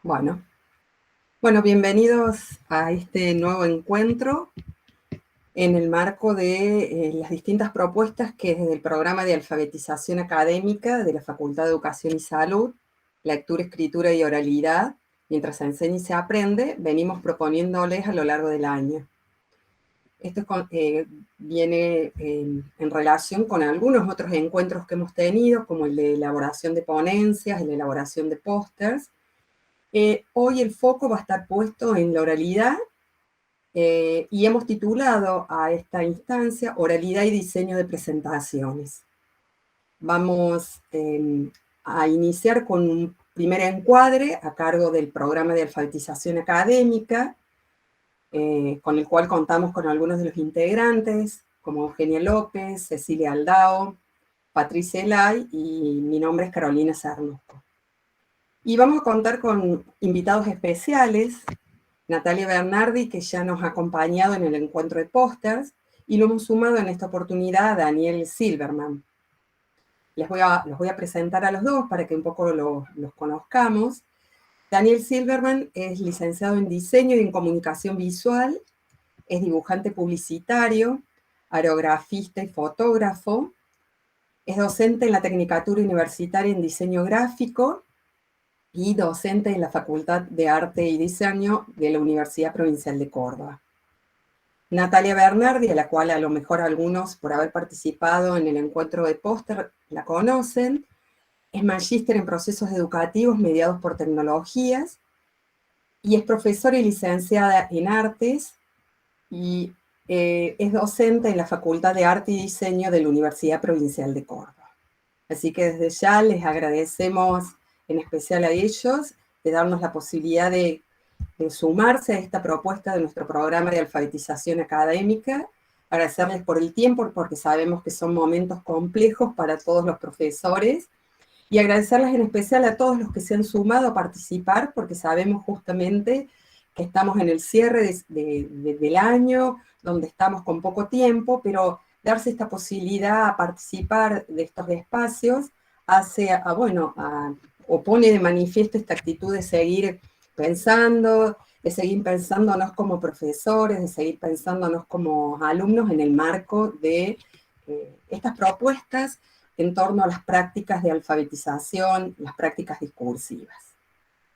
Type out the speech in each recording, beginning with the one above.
Bueno, bienvenidos a este nuevo encuentro en el marco de las distintas propuestas que desde el programa de alfabetización académica de la Facultad de Educación y Salud, lectura, escritura y oralidad, mientras se enseña y se aprende, venimos proponiéndoles a lo largo del año. Esto viene en relación con algunos otros encuentros que hemos tenido, como el de elaboración de ponencias, el de elaboración de pósters. Hoy el foco va a estar puesto en la oralidad y hemos titulado a esta instancia Oralidad y diseño de presentaciones. Vamos a iniciar con un primer encuadre a cargo del programa de alfabetización académica, con el cual contamos con algunos de los integrantes, como Eugenia López, Cecilia Aldao, Patricia Elay y mi nombre es Carolina Cernusco. Y vamos a contar con invitados especiales, Natalia Bernardi, que ya nos ha acompañado en el encuentro de pósters, y lo hemos sumado en esta oportunidad a Daniel Silverman. Los voy a presentar a los dos para que un poco los conozcamos. Daniel Silverman es licenciado en Diseño y en Comunicación Visual, es dibujante publicitario, aerografista y fotógrafo, es docente en la Tecnicatura Universitaria en Diseño Gráfico y docente en la Facultad de Arte y Diseño de la Universidad Provincial de Córdoba. Natalia Bernardi, a la cual a lo mejor algunos por haber participado en el encuentro de póster la conocen, es magíster en procesos educativos mediados por tecnologías y es profesora y licenciada en artes y es docente en la Facultad de Arte y Diseño de la Universidad Provincial de Córdoba. Así que desde ya les agradecemos en especial a ellos de darnos la posibilidad de sumarse a esta propuesta de nuestro programa de alfabetización académica, agradecerles por el tiempo, porque sabemos que son momentos complejos para todos los profesores, y agradecerles en especial a todos los que se han sumado a participar, porque sabemos justamente que estamos en el cierre del año, donde estamos con poco tiempo, pero darse esta posibilidad a participar de estos espacios o pone de manifiesto esta actitud de seguir pensando, de seguir pensándonos como profesores, de seguir pensándonos como alumnos en el marco de estas propuestas en torno a las prácticas de alfabetización, las prácticas discursivas.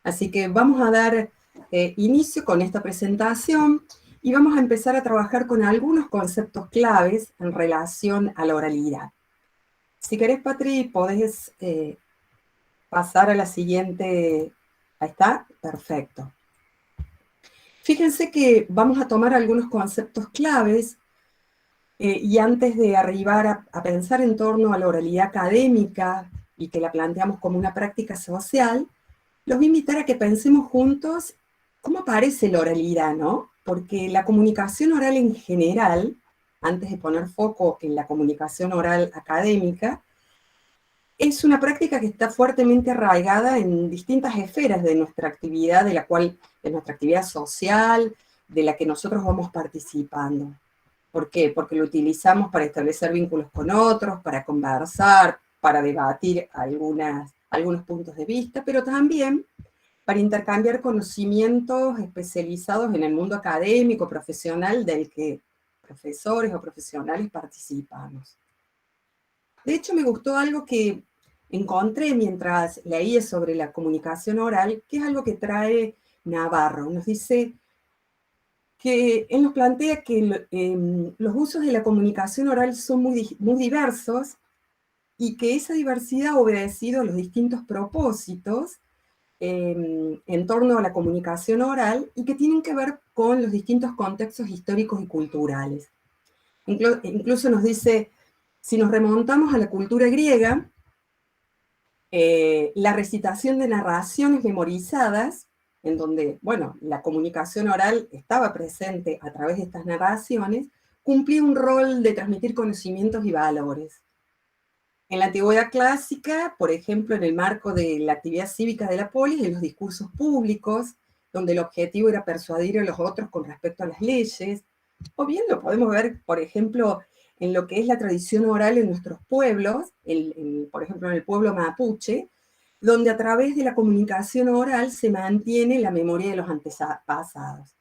Así que vamos a dar inicio con esta presentación y vamos a empezar a trabajar con algunos conceptos claves en relación a la oralidad. Si querés, Patri, podés pasar a la siguiente. Ahí está, perfecto. Fíjense que vamos a tomar algunos conceptos claves y antes de arribar a pensar en torno a la oralidad académica y que la planteamos como una práctica social, los voy a invitar a que pensemos juntos cómo aparece la oralidad, ¿no? Porque la comunicación oral en general, antes de poner foco en la comunicación oral académica, es una práctica que está fuertemente arraigada en distintas esferas de nuestra actividad, de nuestra actividad social, de la que nosotros vamos participando. ¿Por qué? Porque lo utilizamos para establecer vínculos con otros, para conversar, para debatir algunos puntos de vista, pero también para intercambiar conocimientos especializados en el mundo académico, profesional, del que profesores o profesionales participamos. De hecho, me gustó algo que encontré mientras leía sobre la comunicación oral, que es algo que trae Navarro. Nos dice que él nos plantea que los usos de la comunicación oral son muy diversos y que esa diversidad ha obedecido a los distintos propósitos en torno a la comunicación oral y que tienen que ver con los distintos contextos históricos y culturales. Incluso nos dice, si nos remontamos a la cultura griega, la recitación de narraciones memorizadas, en donde, bueno, la comunicación oral estaba presente a través de estas narraciones, cumplía un rol de transmitir conocimientos y valores. En la antigüedad clásica, por ejemplo, en el marco de la actividad cívica de la polis, en los discursos públicos, donde el objetivo era persuadir a los otros con respecto a las leyes, o bien lo podemos ver, por ejemplo, en lo que es la tradición oral en nuestros pueblos, por ejemplo, en el pueblo mapuche, donde a través de la comunicación oral se mantiene la memoria de los antepasados.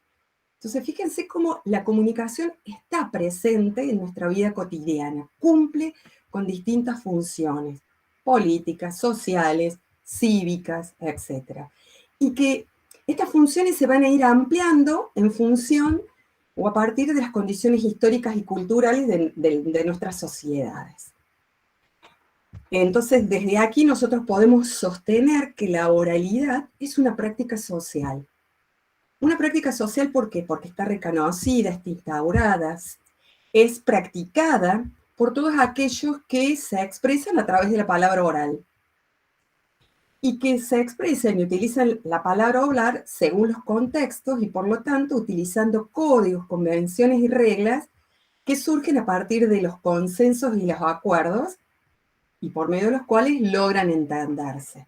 Entonces, fíjense cómo la comunicación está presente en nuestra vida cotidiana, cumple con distintas funciones políticas, sociales, cívicas, etc. Y que estas funciones se van a ir ampliando en función o a partir de las condiciones históricas y culturales de nuestras sociedades. Entonces, desde aquí nosotros podemos sostener que la oralidad es una práctica social. Una práctica social, ¿por qué? Porque está reconocida, está instaurada, es practicada por todos aquellos que se expresan a través de la palabra oral y que se expresan y utilizan la palabra oral según los contextos y por lo tanto utilizando códigos, convenciones y reglas que surgen a partir de los consensos y los acuerdos y por medio de los cuales logran entenderse.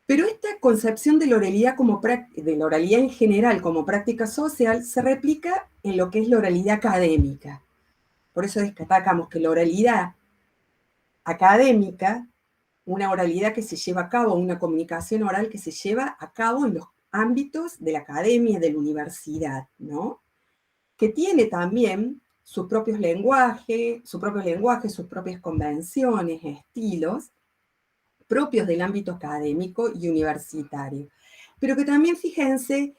Pero esta concepción de la oralidad, de la oralidad en general como práctica social se replica en lo que es la oralidad académica. Por eso destacamos que la oralidad académica, una oralidad que se lleva a cabo, una comunicación oral que se lleva a cabo en los ámbitos de la academia, de la universidad, ¿no? Que tiene también sus propios lenguajes, sus propias convenciones, estilos, propios del ámbito académico y universitario. Pero que también fíjense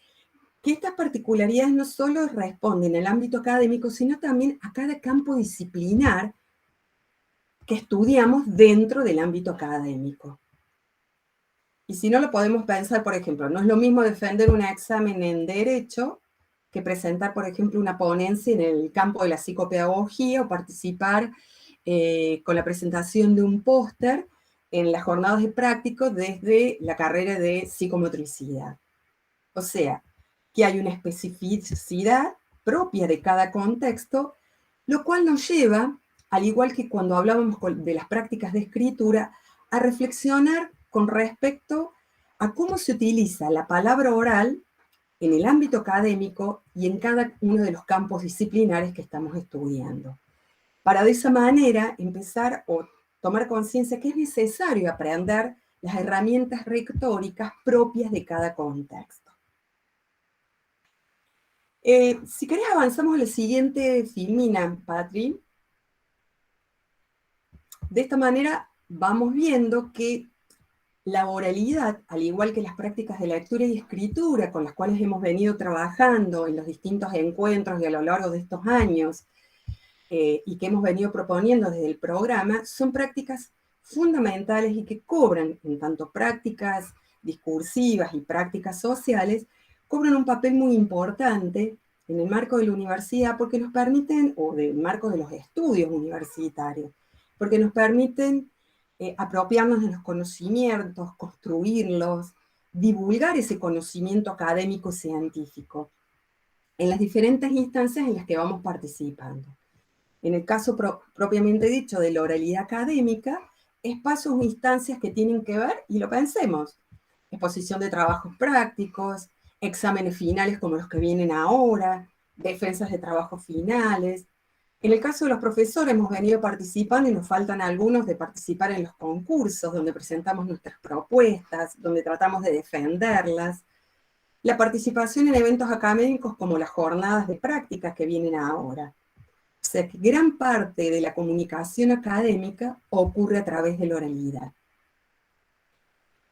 que estas particularidades no solo responden al ámbito académico, sino también a cada campo disciplinar que estudiamos dentro del ámbito académico. Y si no lo podemos pensar, por ejemplo, no es lo mismo defender un examen en Derecho que presentar, por ejemplo, una ponencia en el campo de la psicopedagogía o participar con la presentación de un póster en las jornadas de prácticos desde la carrera de psicomotricidad. O sea, que hay una especificidad propia de cada contexto, lo cual nos lleva, al igual que cuando hablábamos de las prácticas de escritura, a reflexionar con respecto a cómo se utiliza la palabra oral en el ámbito académico y en cada uno de los campos disciplinares que estamos estudiando. Para de esa manera empezar o tomar conciencia que es necesario aprender las herramientas retóricas propias de cada contexto. Si querés avanzamos a la siguiente filmina, Patri. De esta manera vamos viendo que la oralidad, al igual que las prácticas de lectura y escritura con las cuales hemos venido trabajando en los distintos encuentros y a lo largo de estos años, y que hemos venido proponiendo desde el programa, son prácticas fundamentales y que cobran, en tanto prácticas discursivas y prácticas sociales, cobran un papel muy importante en el marco de la universidad porque nos permiten, o del marco de los estudios universitarios, porque nos permiten apropiarnos de los conocimientos, construirlos, divulgar ese conocimiento académico científico en las diferentes instancias en las que vamos participando. En el caso propiamente dicho de la oralidad académica, espacios o instancias que tienen que ver, y lo pensemos, exposición de trabajos prácticos, exámenes finales como los que vienen ahora, defensas de trabajos finales. En el caso de los profesores hemos venido participando y nos faltan algunos de participar en los concursos, donde presentamos nuestras propuestas, donde tratamos de defenderlas. La participación en eventos académicos como las jornadas de prácticas que vienen ahora. O sea que gran parte de la comunicación académica ocurre a través de la oralidad.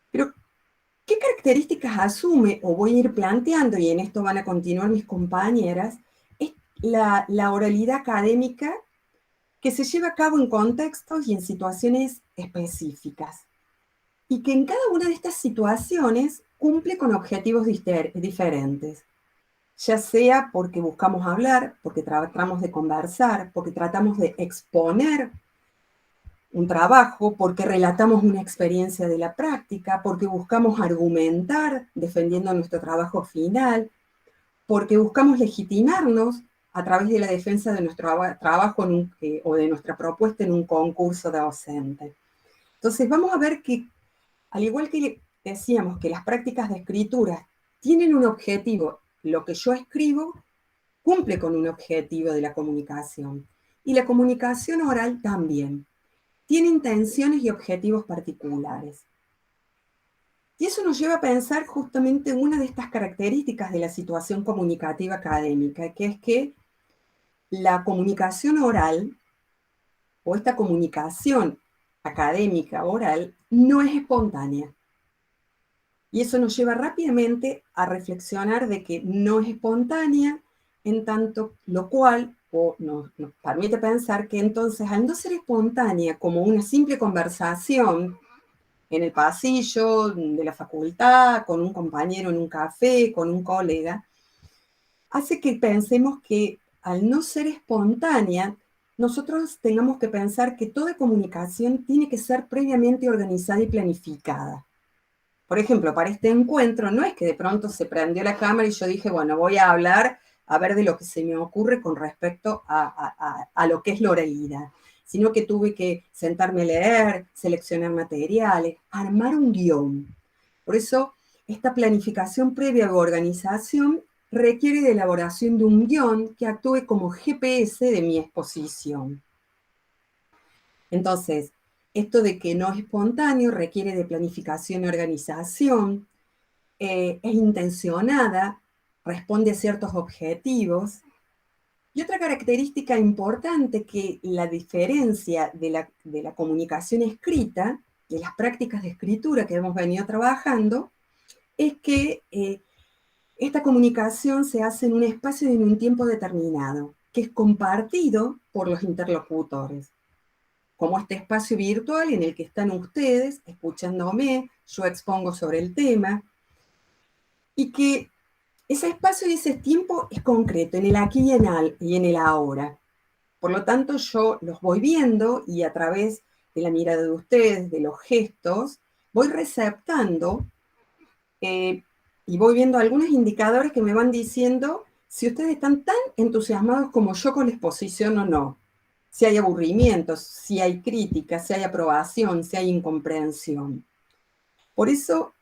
Pero, ¿qué características asume o voy a ir planteando, y en esto van a continuar mis compañeras, es la oralidad académica que se lleva a cabo en contextos y en situaciones específicas? Y que en cada una de estas situaciones cumple con objetivos diferentes. Ya sea porque buscamos hablar, porque tratamos de conversar, porque tratamos de exponer un trabajo, porque relatamos una experiencia de la práctica, porque buscamos argumentar defendiendo nuestro trabajo final, porque buscamos legitimarnos a través de la defensa de nuestro trabajo o de nuestra propuesta en un concurso docente. Entonces vamos a ver que, al igual que decíamos que las prácticas de escritura tienen un objetivo, lo que yo escribo cumple con un objetivo de la comunicación. Y la comunicación oral también. tiene intenciones y objetivos particulares. Y eso nos lleva a pensar justamente una de estas características de la situación comunicativa académica, que es que la comunicación oral o esta comunicación académica oral no es espontánea. Y eso nos lleva rápidamente a reflexionar de que no es espontánea, en tanto lo cual nos permite pensar que entonces, al no ser espontánea como una simple conversación en el pasillo de la facultad, con un compañero en un café, con un colega, hace que pensemos que al no ser espontánea, nosotros tengamos que pensar que toda comunicación tiene que ser previamente organizada y planificada. Por ejemplo, para este encuentro, no es que de pronto se prendió la cámara y yo dije, bueno, voy a hablar a ver de lo que se me ocurre con respecto a lo que es la oralidad, sino que tuve que sentarme a leer, seleccionar materiales, armar un guión. Por eso, esta planificación previa o organización requiere de elaboración de un guión que actúe como GPS de mi exposición. Entonces, esto de que no es espontáneo requiere de planificación y organización, es intencionada, responde a ciertos objetivos. Y otra característica importante que la diferencia de la comunicación escrita, de las prácticas de escritura que hemos venido trabajando, es que esta comunicación se hace en un espacio y en un tiempo determinado, que es compartido por los interlocutores, como este espacio virtual en el que están ustedes escuchándome, yo expongo sobre el tema, y que ese espacio y ese tiempo es concreto, en el aquí y en el ahora. Por lo tanto, yo los voy viendo y a través de la mirada de ustedes, de los gestos, voy receptando y voy viendo algunos indicadores que me van diciendo si ustedes están tan entusiasmados como yo con la exposición o no. Si hay aburrimientos, si hay críticas, si hay aprobación, si hay incomprensión. Por eso,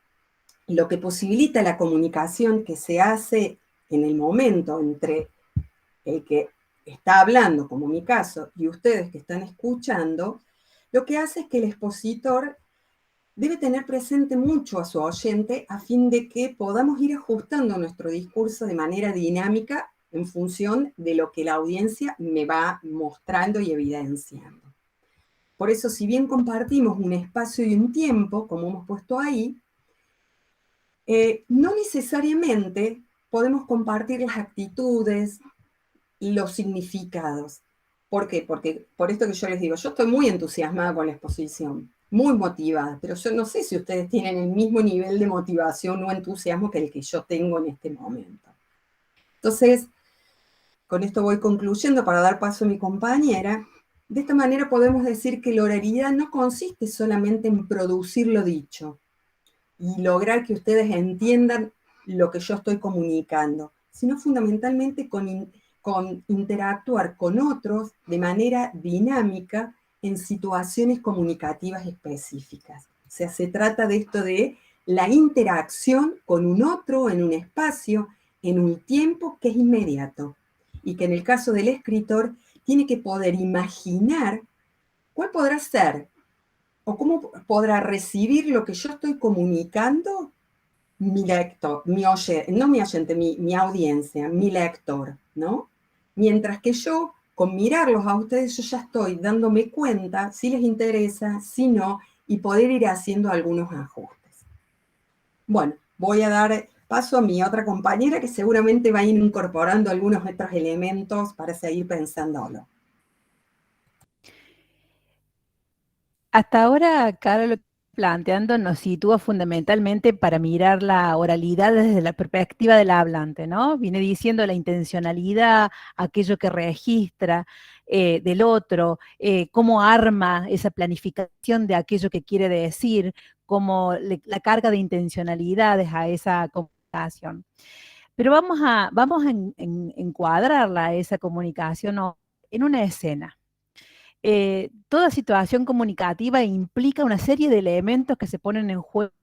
lo que posibilita la comunicación que se hace en el momento entre el que está hablando, como mi caso, y ustedes que están escuchando, lo que hace es que el expositor debe tener presente mucho a su oyente a fin de que podamos ir ajustando nuestro discurso de manera dinámica en función de lo que la audiencia me va mostrando y evidenciando. Por eso, si bien compartimos un espacio y un tiempo, como hemos puesto ahí, no necesariamente podemos compartir las actitudes y los significados. ¿Por qué? Porque por esto que yo les digo, yo estoy muy entusiasmada con la exposición, muy motivada, pero yo no sé si ustedes tienen el mismo nivel de motivación o entusiasmo que el que yo tengo en este momento. Entonces, con esto voy concluyendo para dar paso a mi compañera. De esta manera podemos decir que la oralidad no consiste solamente en producir lo dicho y lograr que ustedes entiendan lo que yo estoy comunicando, sino fundamentalmente con interactuar con otros de manera dinámica en situaciones comunicativas específicas. O sea, se trata de esto de la interacción con un otro en un espacio, en un tiempo que es inmediato y que en el caso del escritor tiene que poder imaginar cuál podrá ser o cómo podrá recibir lo que yo estoy comunicando mi lector, no mi oyente, mi audiencia, mi lector, ¿no? Mientras que yo, con mirarlos a ustedes, yo ya estoy dándome cuenta si les interesa, si no, y poder ir haciendo algunos ajustes. Bueno, voy a dar paso a mi otra compañera que seguramente va a ir incorporando algunos otros elementos para seguir pensándolo. Hasta ahora, Carol, lo que planteando nos sitúa fundamentalmente para mirar la oralidad desde la perspectiva del hablante, ¿no? Viene diciendo la intencionalidad, aquello que registra del otro, cómo arma esa planificación de aquello que quiere decir, cómo la carga de intencionalidades a esa comunicación. Pero vamos a encuadrarla, esa comunicación, ¿no?, en una escena. Toda situación comunicativa implica una serie de elementos que se ponen en juego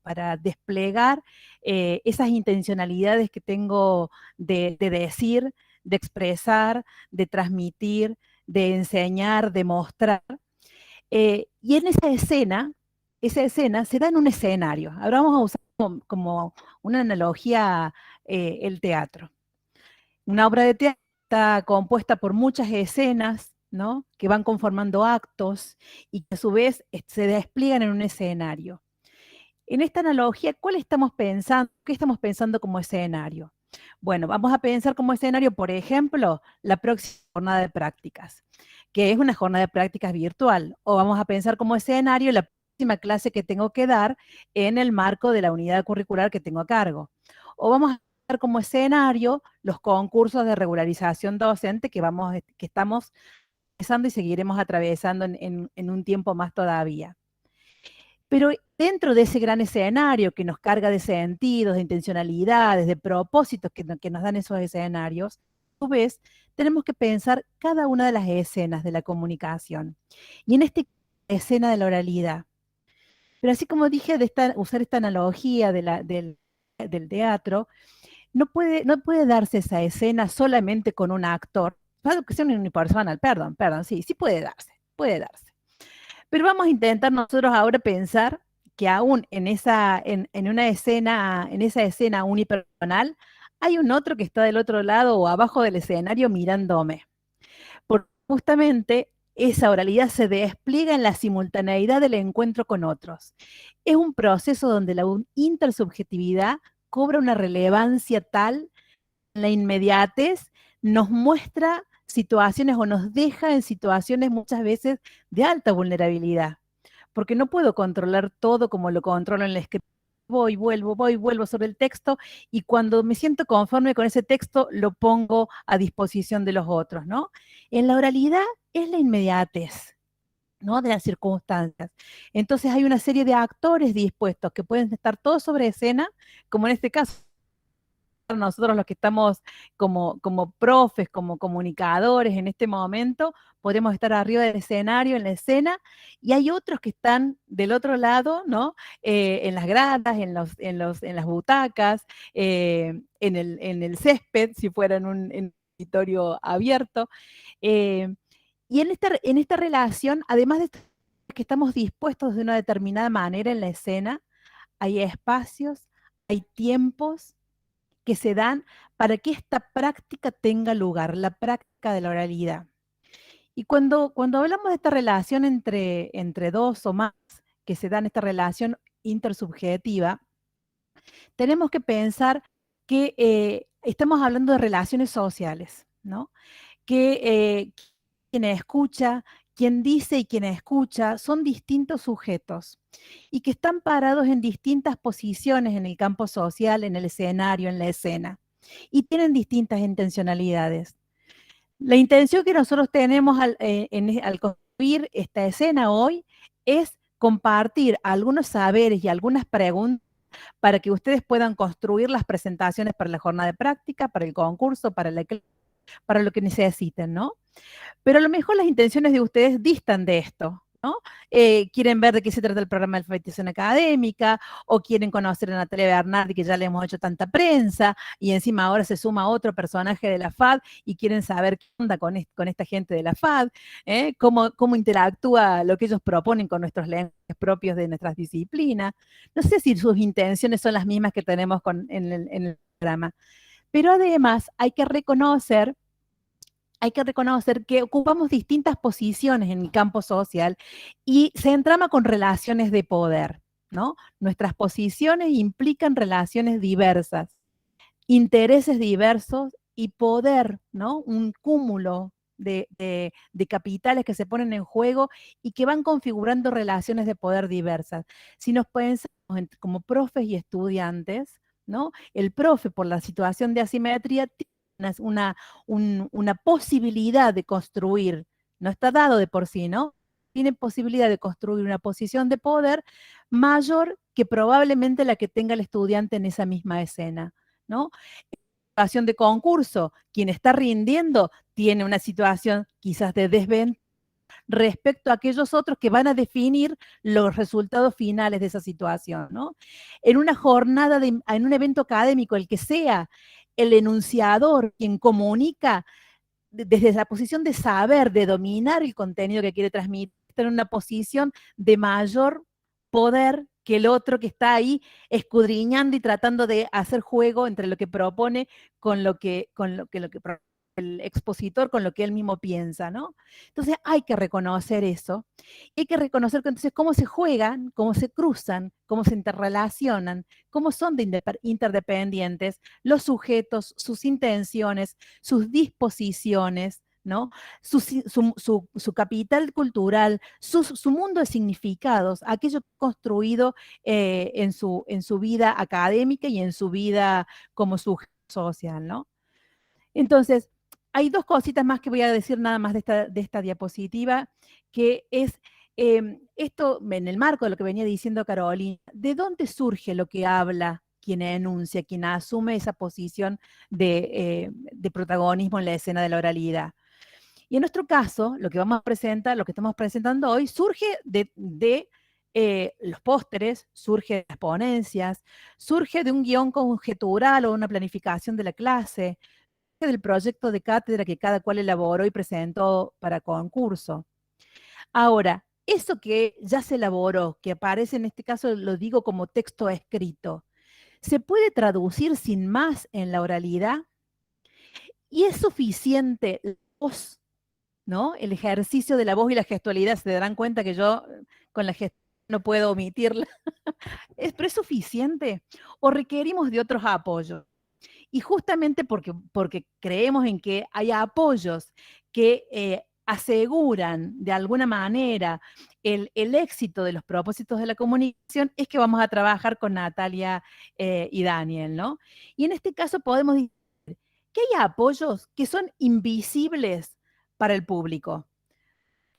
para desplegar esas intencionalidades que tengo de decir, de expresar, de transmitir, de enseñar, de mostrar. Y en esa escena se da en un escenario. Ahora vamos a usar como una analogía el teatro. Una obra de teatro está compuesta por muchas escenas, ¿no? Que van conformando actos y que a su vez se despliegan en un escenario. En esta analogía, ¿cuál estamos pensando? ¿Qué estamos pensando como escenario? Bueno, vamos a pensar como escenario, por ejemplo, la próxima jornada de prácticas, que es una jornada de prácticas virtual, o vamos a pensar como escenario la próxima clase que tengo que dar en el marco de la unidad curricular que tengo a cargo. O vamos a pensar como escenario los concursos de regularización docente que estamos atravesando y seguiremos atravesando en un tiempo más todavía. Pero dentro de ese gran escenario que nos carga de sentidos, de intencionalidades, de propósitos que nos dan esos escenarios, a su vez, tenemos que pensar cada una de las escenas de la comunicación. Y en esta escena de la oralidad. Pero así como dije, usar esta analogía del teatro, no puede darse esa escena solamente con un actor, salvo que sea un unipersonal, perdón, sí puede darse, puede darse. Pero vamos a intentar nosotros ahora pensar que aún en esa escena unipersonal, hay un otro que está del otro lado o abajo del escenario mirándome. Porque justamente esa oralidad se despliega en la simultaneidad del encuentro con otros. Es un proceso donde la intersubjetividad cobra una relevancia tal, la inmediatez nos muestra situaciones o nos deja en situaciones muchas veces de alta vulnerabilidad, porque no puedo controlar todo como lo controlo en la escritura. Voy, vuelvo sobre el texto y cuando me siento conforme con ese texto lo pongo a disposición de los otros, ¿no? En la oralidad es la inmediatez, ¿no? De las circunstancias. Entonces hay una serie de actores dispuestos que pueden estar todos sobre escena, como en este caso nosotros los que estamos como profes, como comunicadores en este momento, podemos estar arriba del escenario, en la escena, y hay otros que están del otro lado, ¿no? En las gradas, en las butacas, en el césped, si fuera en un auditorio abierto. eh, y en esta relación, además de que estamos dispuestos de una determinada manera en la escena, hay espacios, hay tiempos que se dan para que esta práctica tenga lugar, la práctica de la oralidad. Y cuando hablamos de esta relación entre dos o más, que se dan esta relación intersubjetiva, tenemos que pensar que estamos hablando de relaciones sociales, ¿no? Que quien escucha, quien dice y quien escucha son distintos sujetos y que están parados en distintas posiciones en el campo social, en el escenario, en la escena, y tienen distintas intencionalidades. La intención que nosotros tenemos al construir esta escena hoy es compartir algunos saberes y algunas preguntas para que ustedes puedan construir las presentaciones para la jornada de práctica, para el concurso, para lo que necesiten, ¿no? Pero a lo mejor las intenciones de ustedes distan de esto, ¿no? Quieren ver de qué se trata el programa de alfabetización académica, o quieren conocer a Natalia Bernardi, que ya le hemos hecho tanta prensa, y encima ahora se suma otro personaje de la FAD, y quieren saber qué onda con esta gente de la FAD, cómo interactúa lo que ellos proponen con nuestros lenguajes propios de nuestras disciplinas. No sé si sus intenciones son las mismas que tenemos en el programa, pero además hay que reconocer que ocupamos distintas posiciones en el campo social y se entrama con relaciones de poder, ¿no? Nuestras posiciones implican relaciones diversas, intereses diversos y poder, ¿no? Un cúmulo de capitales que se ponen en juego y que van configurando relaciones de poder diversas. Si nos pensamos como profes y estudiantes, ¿no? El profe, por la situación de asimetría, una posibilidad de construir, no está dado de por sí, ¿no? Tiene posibilidad de construir una posición de poder mayor que probablemente la que tenga el estudiante en esa misma escena, ¿no? En situación de concurso, quien está rindiendo tiene una situación quizás de desventaja respecto a aquellos otros que van a definir los resultados finales de esa situación, ¿no? En una jornada, en un evento académico, el que sea, el enunciador, quien comunica desde la posición de saber, de dominar el contenido que quiere transmitir, está en una posición de mayor poder que el otro que está ahí escudriñando y tratando de hacer juego entre lo que propone con lo que el expositor, con lo que él mismo piensa, ¿no? Entonces hay que reconocer eso. Hay que reconocer que entonces cómo se juegan, cómo se cruzan, cómo se interrelacionan, cómo son de interdependientes los sujetos, sus intenciones, sus disposiciones, ¿no? Su capital cultural, su mundo de significados, aquello construido en su vida académica y en su vida como sujeto social, ¿no? Entonces, hay dos cositas más que voy a decir nada más de esta diapositiva, que es esto en el marco de lo que venía diciendo Carolina, ¿de dónde surge lo que habla quien enuncia, quien asume esa posición de protagonismo en la escena de la oralidad? Y en nuestro caso, lo que vamos a presentar, lo que estamos presentando hoy, surge de los pósteres, surge de las ponencias, surge de un guión conjetural o una planificación de la clase, del proyecto de cátedra que cada cual elaboró y presentó para concurso. Ahora, eso que ya se elaboró, que aparece en este caso, lo digo como texto escrito, ¿se puede traducir sin más en la oralidad? ¿Y es suficiente la voz, ¿no? El ejercicio de la voz y la gestualidad, se darán cuenta que yo con la gestualidad no puedo omitirla. ¿Pero es suficiente? ¿O requerimos de otros apoyos? Y justamente porque creemos en que hay apoyos que aseguran de alguna manera el éxito de los propósitos de la comunicación, es que vamos a trabajar con Natalia y Daniel, ¿no? Y en este caso podemos decir que hay apoyos que son invisibles para el público.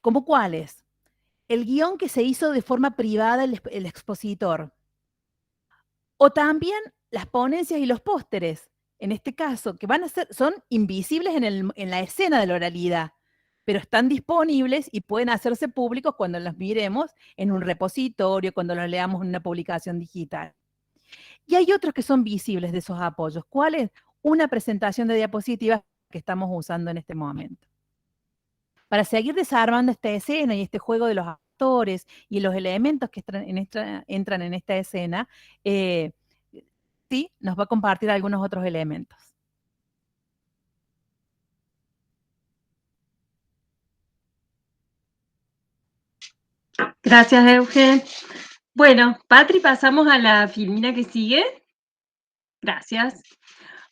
¿Cómo cuáles? El guión que se hizo de forma privada el expositor. O también las ponencias y los pósteres, en este caso, que son invisibles en la escena de la oralidad, pero están disponibles y pueden hacerse públicos cuando los miremos en un repositorio, cuando los leamos en una publicación digital. Y hay otros que son visibles de esos apoyos. ¿Cuál es? Una presentación de diapositivas que estamos usando en este momento. Para seguir desarmando esta escena y este juego de los actores y los elementos que entran en esta escena, sí, nos va a compartir algunos otros elementos. Gracias, Eugen. Bueno, Patri, pasamos a la filmina que sigue. Gracias.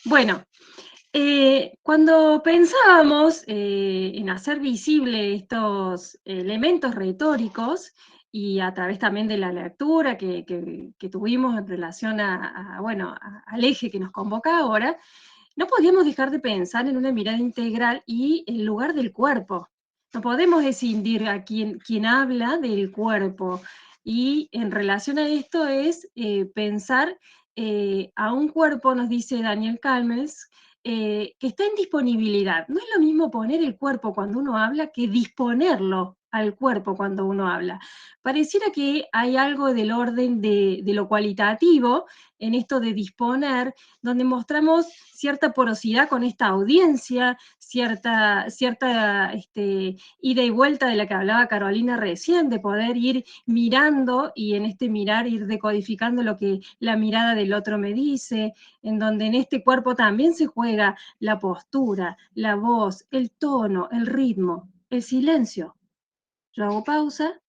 Bueno, cuando pensábamos en hacer visible estos elementos retóricos y a través también de la lectura que tuvimos en relación al eje que nos convoca ahora, no podíamos dejar de pensar en una mirada integral y el lugar del cuerpo. No podemos escindir a quien habla del cuerpo. Y en relación a esto es pensar a un cuerpo, nos dice Daniel Calmes, que está en disponibilidad. No es lo mismo poner el cuerpo cuando uno habla que disponerlo al cuerpo cuando uno habla. Pareciera que hay algo del orden de lo cualitativo en esto de disponer, donde mostramos cierta porosidad con esta audiencia, cierta ida y vuelta de la que hablaba Carolina recién, de poder ir mirando y en este mirar ir decodificando lo que la mirada del otro me dice, en donde en este cuerpo también se juega la postura, la voz, el tono, el ritmo, el silencio. Yo hago pausa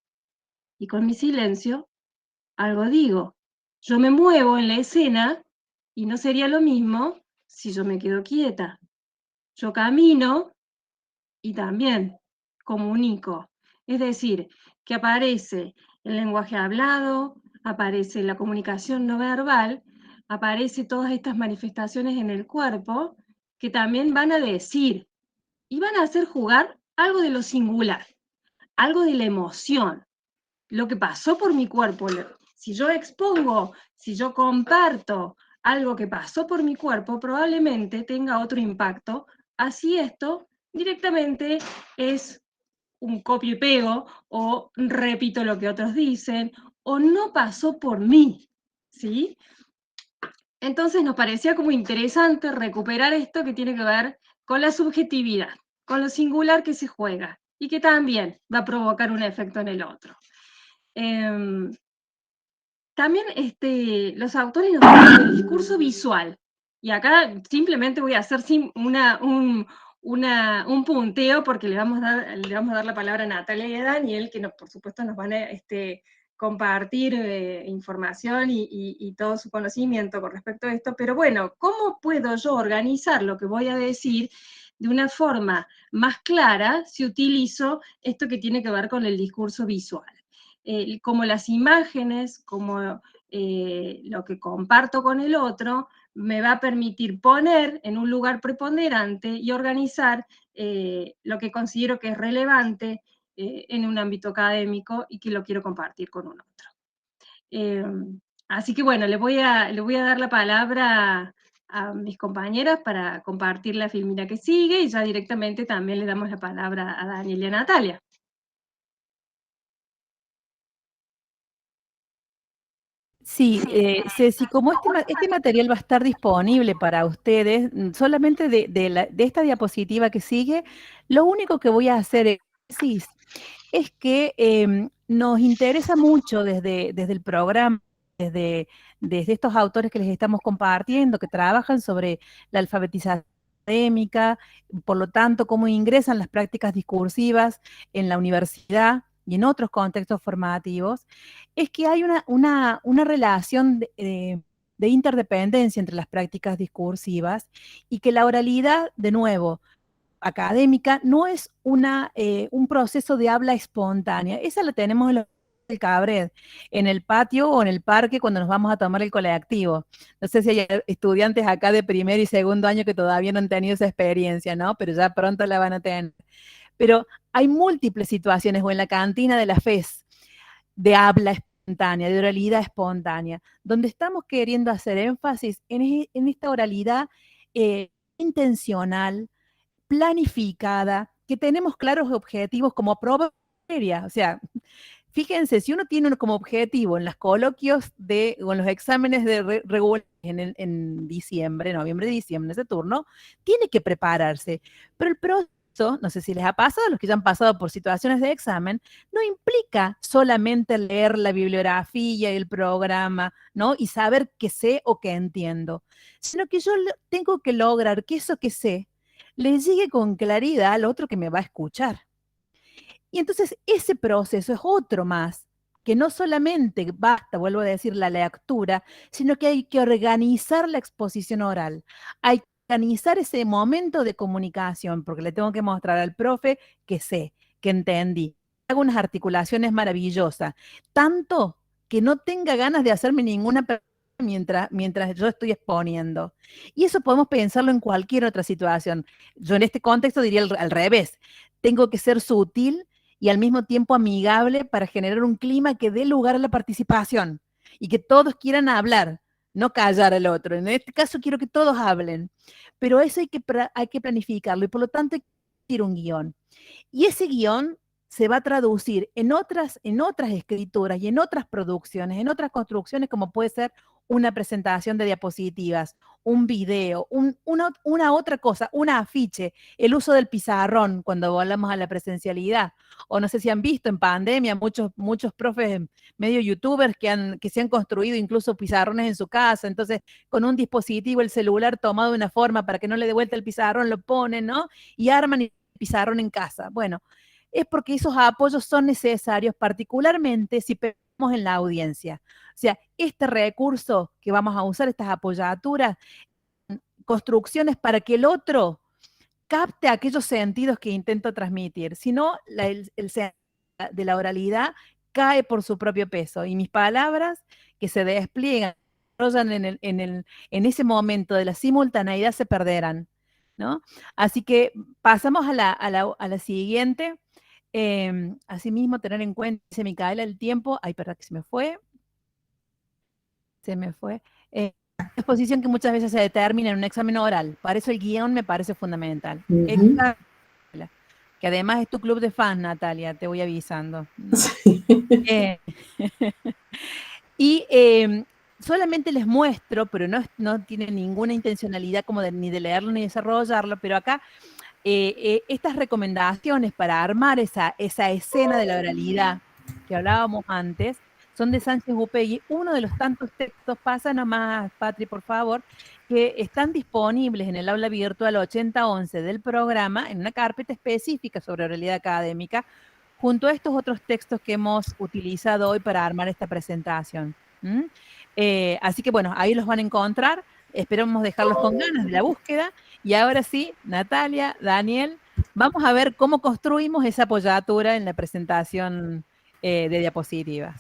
y con mi silencio algo digo. Yo me muevo en la escena y no sería lo mismo si yo me quedo quieta. Yo camino y también comunico. Es decir, que aparece el lenguaje hablado, aparece la comunicación no verbal, aparece todas estas manifestaciones en el cuerpo que también van a decir y van a hacer jugar algo de lo singular, algo de la emoción, lo que pasó por mi cuerpo. Si yo expongo, si yo comparto algo que pasó por mi cuerpo, probablemente tenga otro impacto. Así esto directamente es un copio y pego, o repito lo que otros dicen, o no pasó por mí, ¿sí? Entonces nos parecía como interesante recuperar esto que tiene que ver con la subjetividad, con lo singular que se juega. y que también va a provocar un efecto en el otro. También los autores nos hablan del discurso visual, y acá simplemente voy a hacer un punteo porque le vamos a dar la palabra a Natalia y a Daniel, que por supuesto nos van a compartir información y todo su conocimiento con respecto a esto, pero bueno, ¿cómo puedo yo organizar lo que voy a decir de una forma más clara si utilizo esto que tiene que ver con el discurso visual? Como las imágenes, como lo que comparto con el otro, me va a permitir poner en un lugar preponderante y organizar lo que considero que es relevante en un ámbito académico y que lo quiero compartir con un otro. Así que bueno, le voy a dar la palabra a mis compañeras para compartir la filmina que sigue, y ya directamente también le damos la palabra a Daniel y a Natalia. Sí, Ceci, como este material va a estar disponible para ustedes, solamente de esta diapositiva que sigue, lo único que voy a hacer es que nos interesa mucho desde el programa, desde estos autores que les estamos compartiendo, que trabajan sobre la alfabetización académica, por lo tanto, cómo ingresan las prácticas discursivas en la universidad y en otros contextos formativos, es que hay una relación de interdependencia entre las prácticas discursivas y que la oralidad, de nuevo, académica, no es un proceso de habla espontánea. Esa la tenemos en el Cabred, en el patio o en el parque cuando nos vamos a tomar el colectivo. No sé si hay estudiantes acá de primer y segundo año que todavía no han tenido esa experiencia, ¿no? Pero ya pronto la van a tener. Pero hay múltiples situaciones, o en la cantina de la FES, de habla espontánea, de oralidad espontánea, donde estamos queriendo hacer énfasis en esta oralidad intencional, planificada, que tenemos claros objetivos como prueba seria. O sea, fíjense, si uno tiene como objetivo en los coloquios o en los exámenes de regulares en diciembre, noviembre, diciembre, en ese turno, tiene que prepararse. Pero el proceso, no sé si les ha pasado, a los que ya han pasado por situaciones de examen, no implica solamente leer la bibliografía y el programa, ¿no? Y saber qué sé o qué entiendo, sino que yo tengo que lograr que eso que sé le llegue con claridad al otro que me va a escuchar. Y entonces ese proceso es otro más, que no solamente basta, vuelvo a decir, la lectura, sino que hay que organizar la exposición oral. Hay que organizar ese momento de comunicación, porque le tengo que mostrar al profe que sé, que entendí. Hago unas articulaciones maravillosas, tanto que no tenga ganas de hacerme ninguna pregunta mientras yo estoy exponiendo. Y eso podemos pensarlo en cualquier otra situación. Yo en este contexto diría al revés. Tengo que ser sutil y al mismo tiempo amigable para generar un clima que dé lugar a la participación y que todos quieran hablar, no callar al otro. En este caso quiero que todos hablen, pero eso hay que planificarlo y por lo tanto hay que hacer un guión. Y ese guión se va a traducir en otras escrituras y en otras producciones, en otras construcciones, como puede ser una presentación de diapositivas, un video, una otra cosa, un afiche, el uso del pizarrón cuando volvamos a la presencialidad. O no sé si han visto en pandemia muchos profes medio youtubers que se han construido incluso pizarrones en su casa, entonces con un dispositivo, el celular tomado de una forma para que no le dé vuelta el pizarrón, lo ponen, ¿no? Y arman el pizarrón en casa. Bueno, es porque esos apoyos son necesarios, particularmente si pensamos en la audiencia. O sea, este recurso que vamos a usar, estas apoyaturas, construcciones para que el otro capte aquellos sentidos que intento transmitir. Si no, el de la oralidad cae por su propio peso y mis palabras que se despliegan en ese momento de la simultaneidad se perderán, ¿no? Así que pasamos a la siguiente. Asimismo, tener en cuenta, dice Micaela, el tiempo. Ay, perdón, que se me fue. Se me fue. Exposición que muchas veces se determina en un examen oral. Para eso el guión me parece fundamental. Que además es tu club de fans, Natalia, te voy avisando, ¿no? Sí. Y solamente les muestro, pero no tiene ninguna intencionalidad como ni de leerlo ni desarrollarlo, pero acá estas recomendaciones para armar esa escena de la oralidad que hablábamos antes son de Sánchez Upegui, uno de los tantos textos, pasa nomás, Patri, por favor, que están disponibles en el aula virtual 8011 del programa, en una carpeta específica sobre oralidad académica, junto a estos otros textos que hemos utilizado hoy para armar esta presentación. Así que bueno, ahí los van a encontrar, esperamos dejarlos con ganas de la búsqueda, y ahora sí, Natalia, Daniel, vamos a ver cómo construimos esa apoyatura en la presentación de diapositivas.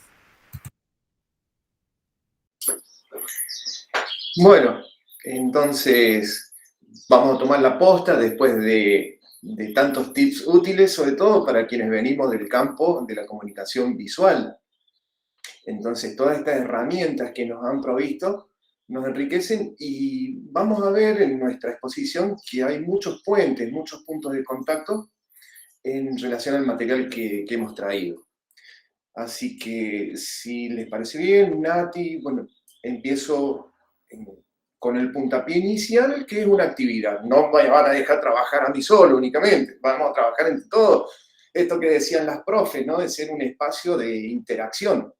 Bueno, entonces vamos a tomar la posta después de tantos tips útiles, sobre todo para quienes venimos del campo de la comunicación visual. Entonces, todas estas herramientas que nos han provisto nos enriquecen y vamos a ver en nuestra exposición que hay muchos puentes, muchos puntos de contacto en relación al material que hemos traído. Así que, si les parece bien, Nati, bueno, empiezo con el puntapié inicial, que es una actividad. No me van a dejar trabajar a mí solo únicamente, vamos a trabajar entre todos. Esto que decían las profes, ¿no? De ser un espacio de interacción,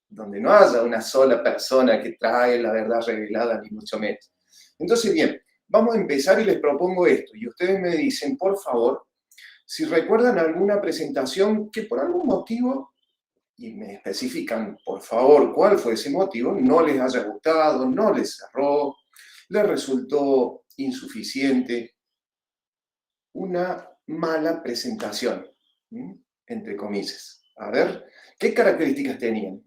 donde no haya una sola persona que trae la verdad revelada, ni mucho menos. Entonces, bien, vamos a empezar y les propongo esto. Y ustedes me dicen, por favor, si recuerdan alguna presentación que por algún motivo, y me especifican, por favor, cuál fue ese motivo, no les haya gustado, no les cerró, les resultó insuficiente, una mala presentación, entre comillas. A ver, ¿qué características tenían?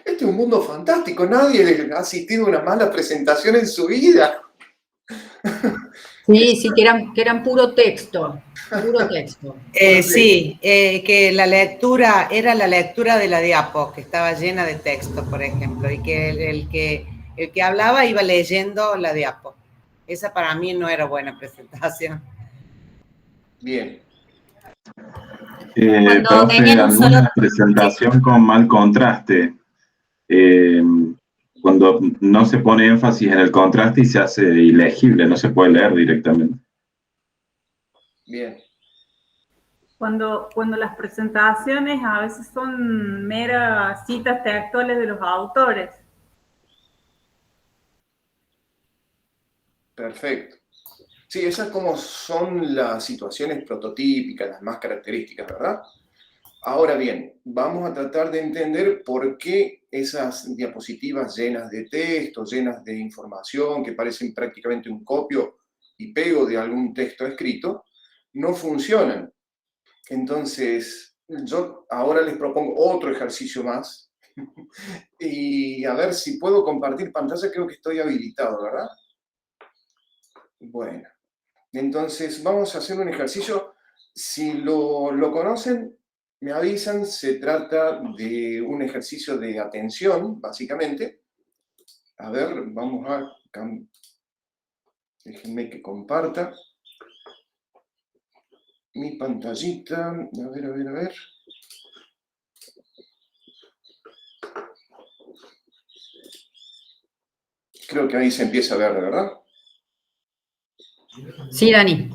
Este es un mundo fantástico, nadie ha asistido a una mala presentación en su vida. Sí, que eran puro texto, puro texto. Sí, que la lectura era la lectura de la diapo, que estaba llena de texto, por ejemplo, y que el que hablaba iba leyendo la diapo. Esa para mí no era buena presentación. Bien. Profe, alguna presentación con mal contraste. Cuando no se pone énfasis en el contraste y se hace ilegible, no se puede leer directamente. Bien. Cuando las presentaciones a veces son meras citas textuales de los autores. Perfecto. Sí, esas como son las situaciones prototípicas, las más características, ¿verdad? Ahora bien, vamos a tratar de entender por qué esas diapositivas llenas de texto, llenas de información, que parecen prácticamente un copio y pego de algún texto escrito, no funcionan. Entonces, yo ahora les propongo otro ejercicio más y a ver si puedo compartir pantalla. Creo que estoy habilitado, ¿verdad? Bueno, entonces vamos a hacer un ejercicio. Si lo conocen, me avisan. Se trata de un ejercicio de atención, básicamente. A ver, vamos a... Déjenme que comparta mi pantallita. A ver. Creo que ahí se empieza a ver, ¿verdad? Sí, Dani.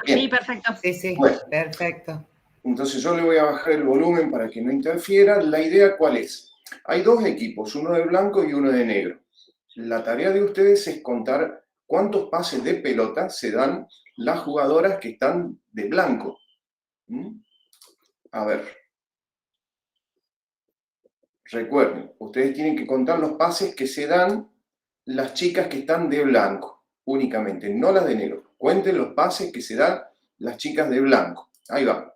Bien. Sí, perfecto. Sí, bueno, perfecto. Entonces yo le voy a bajar el volumen para que no interfiera. La idea, ¿cuál es? Hay dos equipos, uno de blanco y uno de negro. La tarea de ustedes es contar cuántos pases de pelota se dan las jugadoras que están de blanco. A ver. Recuerden, ustedes tienen que contar los pases que se dan las chicas que están de blanco, únicamente, no las de negro. Cuenten los pases que se dan las chicas de blanco. Ahí va.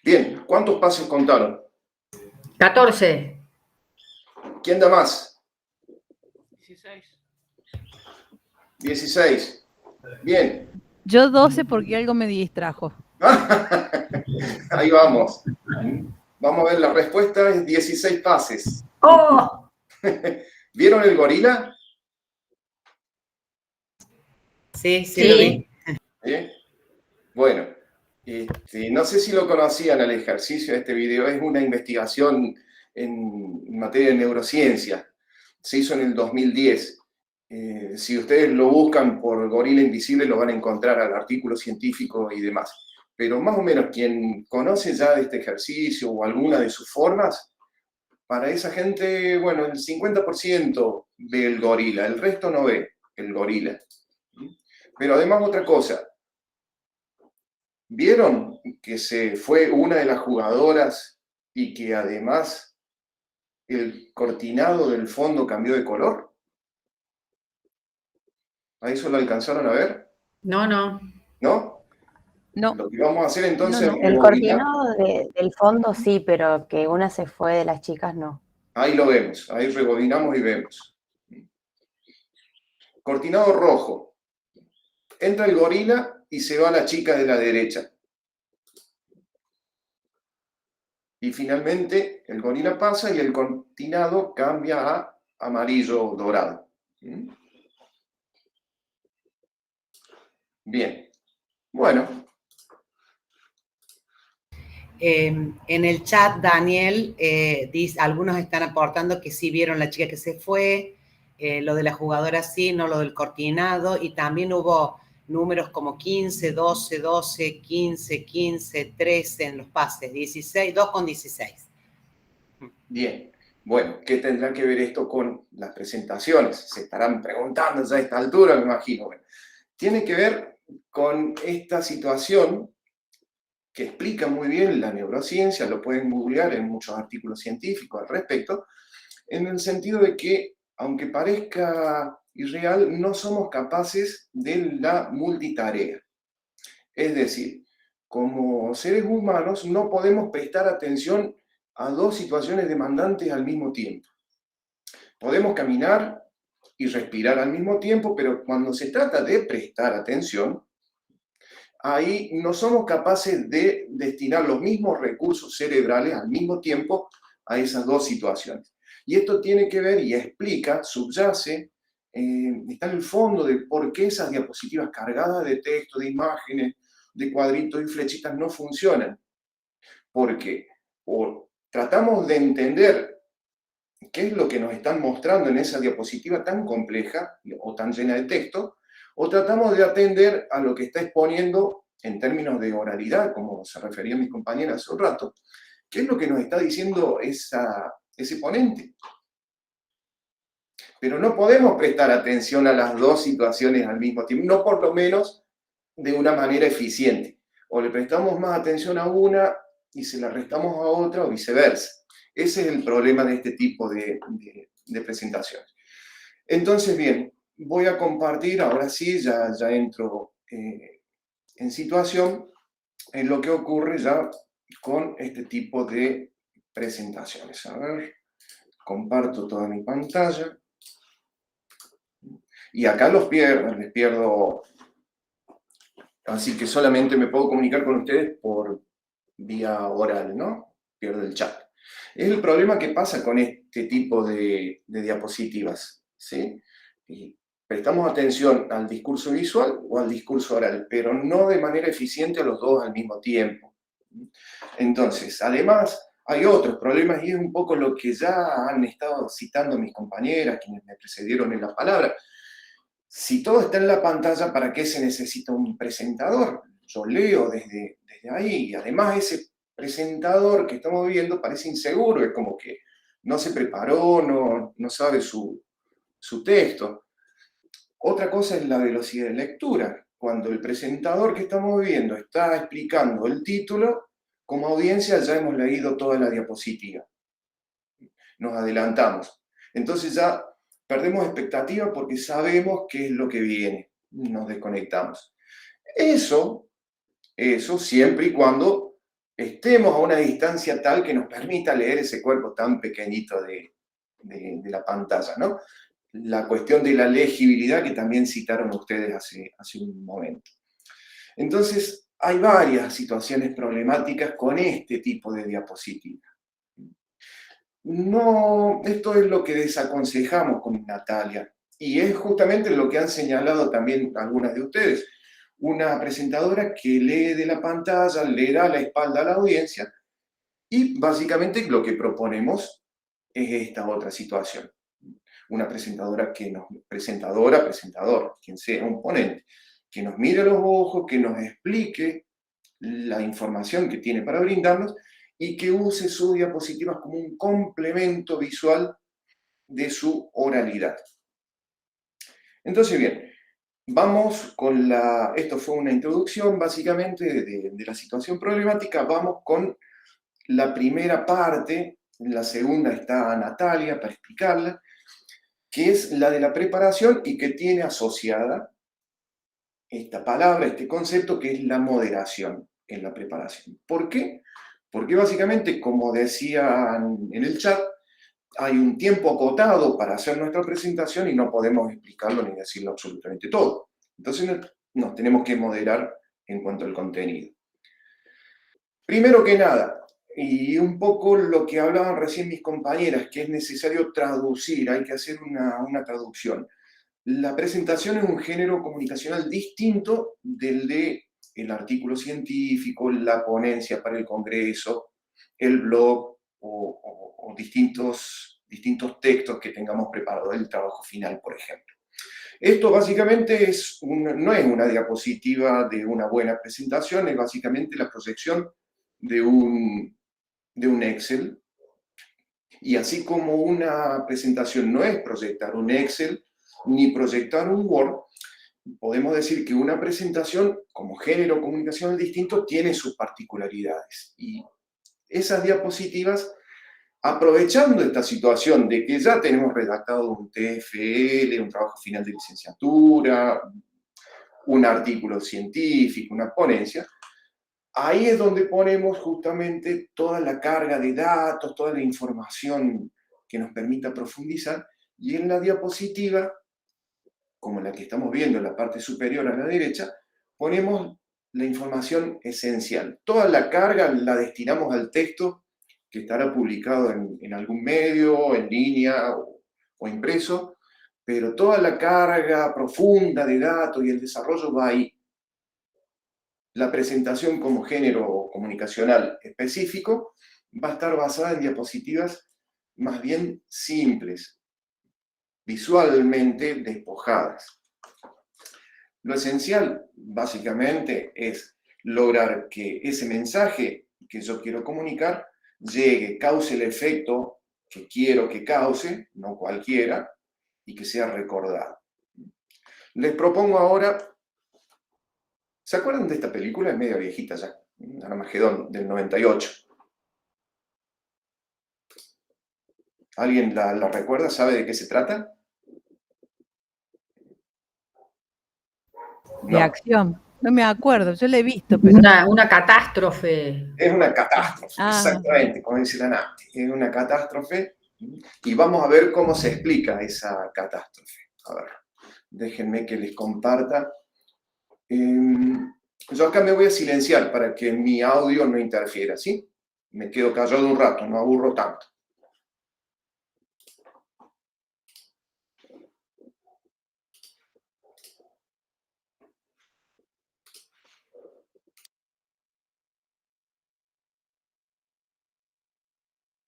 Bien, ¿cuántos pases contaron? 14. ¿Quién da más? 16. Bien. Yo 12 porque algo me distrajo. Ahí vamos. Vamos a ver, la respuesta es 16 pases. ¡Oh! ¿Vieron el gorila? Sí, sí, lo vi. ¿Eh? Bueno, no sé si lo conocían al ejercicio de este video, es una investigación en materia de neurociencia. Se hizo en el 2010. Si ustedes lo buscan por gorila invisible, lo van a encontrar al artículo científico y demás. Pero más o menos quien conoce ya de este ejercicio o alguna de sus formas, para esa gente, bueno, el 50% ve el gorila, el resto no ve el gorila. Pero además otra cosa, ¿vieron que se fue una de las jugadoras y que además el cortinado del fondo cambió de color? ¿A eso lo alcanzaron a ver? No, no. ¿No? No. Lo que vamos a hacer entonces No, no. es El rebobinar. cortinado del fondo sí, pero que una se fue de las chicas no. Ahí lo vemos, ahí rebobinamos y vemos. Cortinado rojo. Entra el gorila y se va la chica de la derecha. Y finalmente el gorila pasa y el cortinado cambia a amarillo dorado. Bien. Bueno. En el chat, Daniel, dice, algunos están aportando que sí vieron la chica que se fue, lo de la jugadora sí, no lo del cortinado, y también hubo números como 15, 12, 12, 15, 15, 13 en los pases, 16, 2 con 16. Bien. Bueno, ¿qué tendrá que ver esto con las presentaciones? Se estarán preguntando ya a esta altura, me imagino. Bueno, tiene que ver con esta situación que explica muy bien la neurociencia, lo pueden googlear en muchos artículos científicos al respecto, en el sentido de que, aunque parezca irreal, no somos capaces de la multitarea. Es decir, como seres humanos no podemos prestar atención a dos situaciones demandantes al mismo tiempo. Podemos caminar y respirar al mismo tiempo, pero cuando se trata de prestar atención, ahí no somos capaces de destinar los mismos recursos cerebrales al mismo tiempo a esas dos situaciones. Y esto tiene que ver y explica, subyace, está en el fondo de por qué esas diapositivas cargadas de texto, de imágenes, de cuadritos y flechitas no funcionan. Porque o tratamos de entender qué es lo que nos están mostrando en esa diapositiva tan compleja o tan llena de texto, o tratamos de atender a lo que está exponiendo en términos de oralidad, como se refería mi compañera hace un rato, qué es lo que nos está diciendo ese ponente. Pero no podemos prestar atención a las dos situaciones al mismo tiempo, no por lo menos de una manera eficiente. O le prestamos más atención a una y se la restamos a otra o viceversa. Ese es el problema de este tipo de presentaciones. Entonces, bien, voy a compartir, ahora sí, ya entro en situación, en lo que ocurre ya con este tipo de presentaciones. A ver, comparto toda mi pantalla. Y acá les pierdo, así que solamente me puedo comunicar con ustedes por vía oral, ¿no? Pierdo el chat. Es el problema que pasa con este tipo de diapositivas, ¿sí? Y prestamos atención al discurso visual o al discurso oral, pero no de manera eficiente a los dos al mismo tiempo. Entonces, además, hay otros problemas y es un poco lo que ya han estado citando mis compañeras, quienes me precedieron en la palabra. Si todo está en la pantalla, ¿para qué se necesita un presentador? Yo leo desde ahí y además ese presentador que estamos viendo parece inseguro, es como que no se preparó, no sabe su texto. Otra cosa es la velocidad de lectura. Cuando el presentador que estamos viendo está explicando el título, como audiencia ya hemos leído toda la diapositiva. Nos adelantamos. Entonces ya perdemos expectativa porque sabemos qué es lo que viene. Nos desconectamos. Eso siempre y cuando estemos a una distancia tal que nos permita leer ese cuerpo tan pequeñito de la pantalla, ¿no? la cuestión de la legibilidad que también citaron ustedes hace un momento. Entonces, hay varias situaciones problemáticas con este tipo de diapositiva. No, esto es lo que desaconsejamos con Natalia, y es justamente lo que han señalado también algunas de ustedes. Una presentadora que lee de la pantalla, le da la espalda a la audiencia, y básicamente lo que proponemos es esta otra situación. Una presentador, quien sea un ponente, que nos mire a los ojos, que nos explique la información que tiene para brindarnos y que use sus diapositivas como un complemento visual de su oralidad. Entonces, bien, vamos con esto fue una introducción básicamente de la situación problemática, vamos con la primera parte, la segunda está Natalia para explicarla, que es la de la preparación y que tiene asociada esta palabra, este concepto que es la moderación en la preparación. ¿Por qué? Porque básicamente, como decían en el chat, hay un tiempo acotado para hacer nuestra presentación y no podemos explicarlo ni decirlo absolutamente todo. Entonces nos tenemos que moderar en cuanto al contenido. Primero que nada, y un poco lo que hablaban recién mis compañeras, que es necesario traducir, hay que hacer una traducción. La presentación es un género comunicacional distinto del de el artículo científico, la ponencia para el congreso, el blog o distintos textos que tengamos preparados, el trabajo final, por ejemplo. Esto básicamente no es una diapositiva de una buena presentación, es básicamente la proyección de un Excel. Y así como una presentación no es proyectar un Excel ni proyectar un Word, podemos decir que una presentación como género comunicacional distinto tiene sus particularidades. Y esas diapositivas, aprovechando esta situación de que ya tenemos redactado un TFL, un trabajo final de licenciatura, un artículo científico, una ponencia, ahí es donde ponemos justamente toda la carga de datos, toda la información que nos permita profundizar, y en la diapositiva, como la que estamos viendo en la parte superior a la derecha, ponemos la información esencial. Toda la carga la destinamos al texto que estará publicado en algún medio, en línea o impreso, pero toda la carga profunda de datos y el desarrollo va ahí. La presentación como género comunicacional específico va a estar basada en diapositivas más bien simples, visualmente despojadas. Lo esencial, básicamente, es lograr que ese mensaje que yo quiero comunicar llegue, cause el efecto que quiero que cause, no cualquiera, y que sea recordado. Les propongo ahora, ¿se acuerdan de esta película? Es medio viejita ya, Armagedón, del 98. ¿Alguien la recuerda? ¿Sabe de qué se trata? De acción. No me acuerdo, yo la he visto. Pero... Una catástrofe. Es una catástrofe, exactamente, como dice la Nati. Es una catástrofe y vamos a ver cómo se explica esa catástrofe. A ver, déjenme que les comparta. Yo acá me voy a silenciar para que mi audio no interfiera, ¿sí? Me quedo callado un rato, no aburro tanto.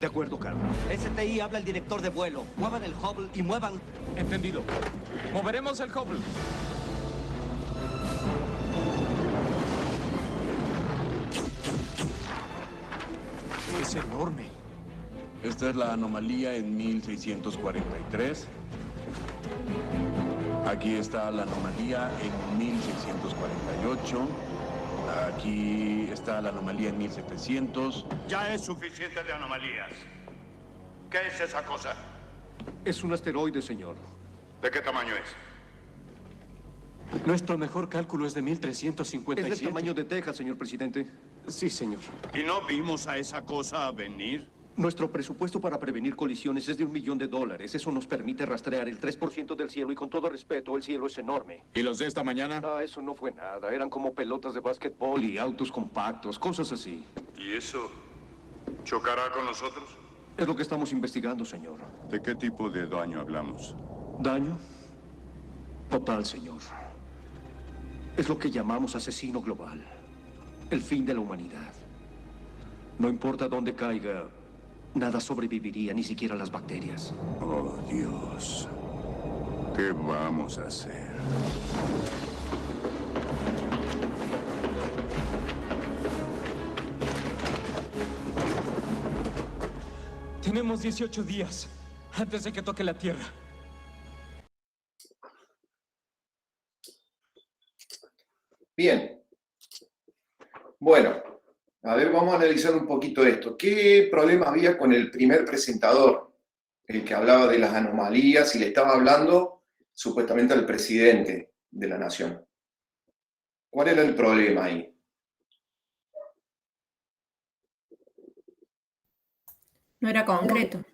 De acuerdo, Carlos. STI habla el director de vuelo. Muevan el Hubble y muevan... Entendido. Moveremos el Hubble. Es enorme. Esta es la anomalía en 1643. Aquí está la anomalía en 1648. Aquí está la anomalía en 1700. Ya es suficiente de anomalías. ¿Qué es esa cosa? Es un asteroide, señor. ¿De qué tamaño es? Nuestro mejor cálculo es de 1357. ¿Es del tamaño de Texas, señor presidente? Sí, señor. ¿Y no vimos a esa cosa venir? Nuestro presupuesto para prevenir colisiones es de $1 millón. Eso nos permite rastrear el 3% del cielo y con todo respeto, el cielo es enorme. ¿Y los de esta mañana? Ah, eso no fue nada. Eran como pelotas de básquetbol y autos compactos, cosas así. ¿Y eso chocará con nosotros? Es lo que estamos investigando, señor. ¿De qué tipo de daño hablamos? ¿Daño? Total, señor. Es lo que llamamos asesino global. El fin de la humanidad. No importa dónde caiga, nada sobreviviría, ni siquiera las bacterias. Oh, Dios. ¿Qué vamos a hacer? Tenemos 18 días antes de que toque la Tierra. Bien. Bueno, a ver, vamos a analizar un poquito esto. ¿Qué problema había con el primer presentador? El que hablaba de las anomalías y le estaba hablando supuestamente al presidente de la nación. ¿Cuál era el problema ahí? No era concreto.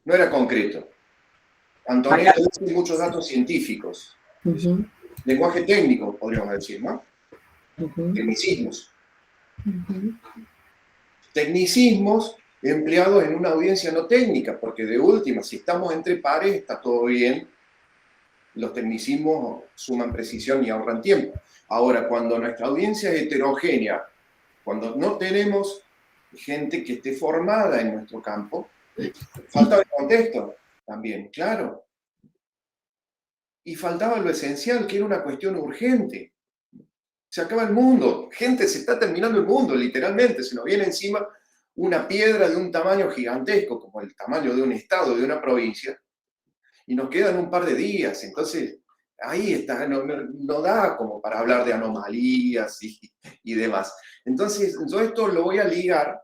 No era concreto. Antonella dice muchos datos científicos. Lenguaje técnico, podríamos decir, ¿no? Tecnicismos. Tecnicismos empleados en una audiencia no técnica, porque de última, si estamos entre pares, está todo bien. Los tecnicismos suman precisión y ahorran tiempo. Ahora, cuando nuestra audiencia es heterogénea, cuando no tenemos gente que esté formada en nuestro campo, faltaba el contexto también, claro. Y faltaba lo esencial, que era una cuestión urgente. Se acaba el mundo. Gente, se está terminando el mundo, literalmente. Se nos viene encima una piedra de un tamaño gigantesco, como el tamaño de un estado, de una provincia, y nos quedan un par de días. Entonces, ahí está, no da como para hablar de anomalías y demás. Entonces, yo esto lo voy a ligar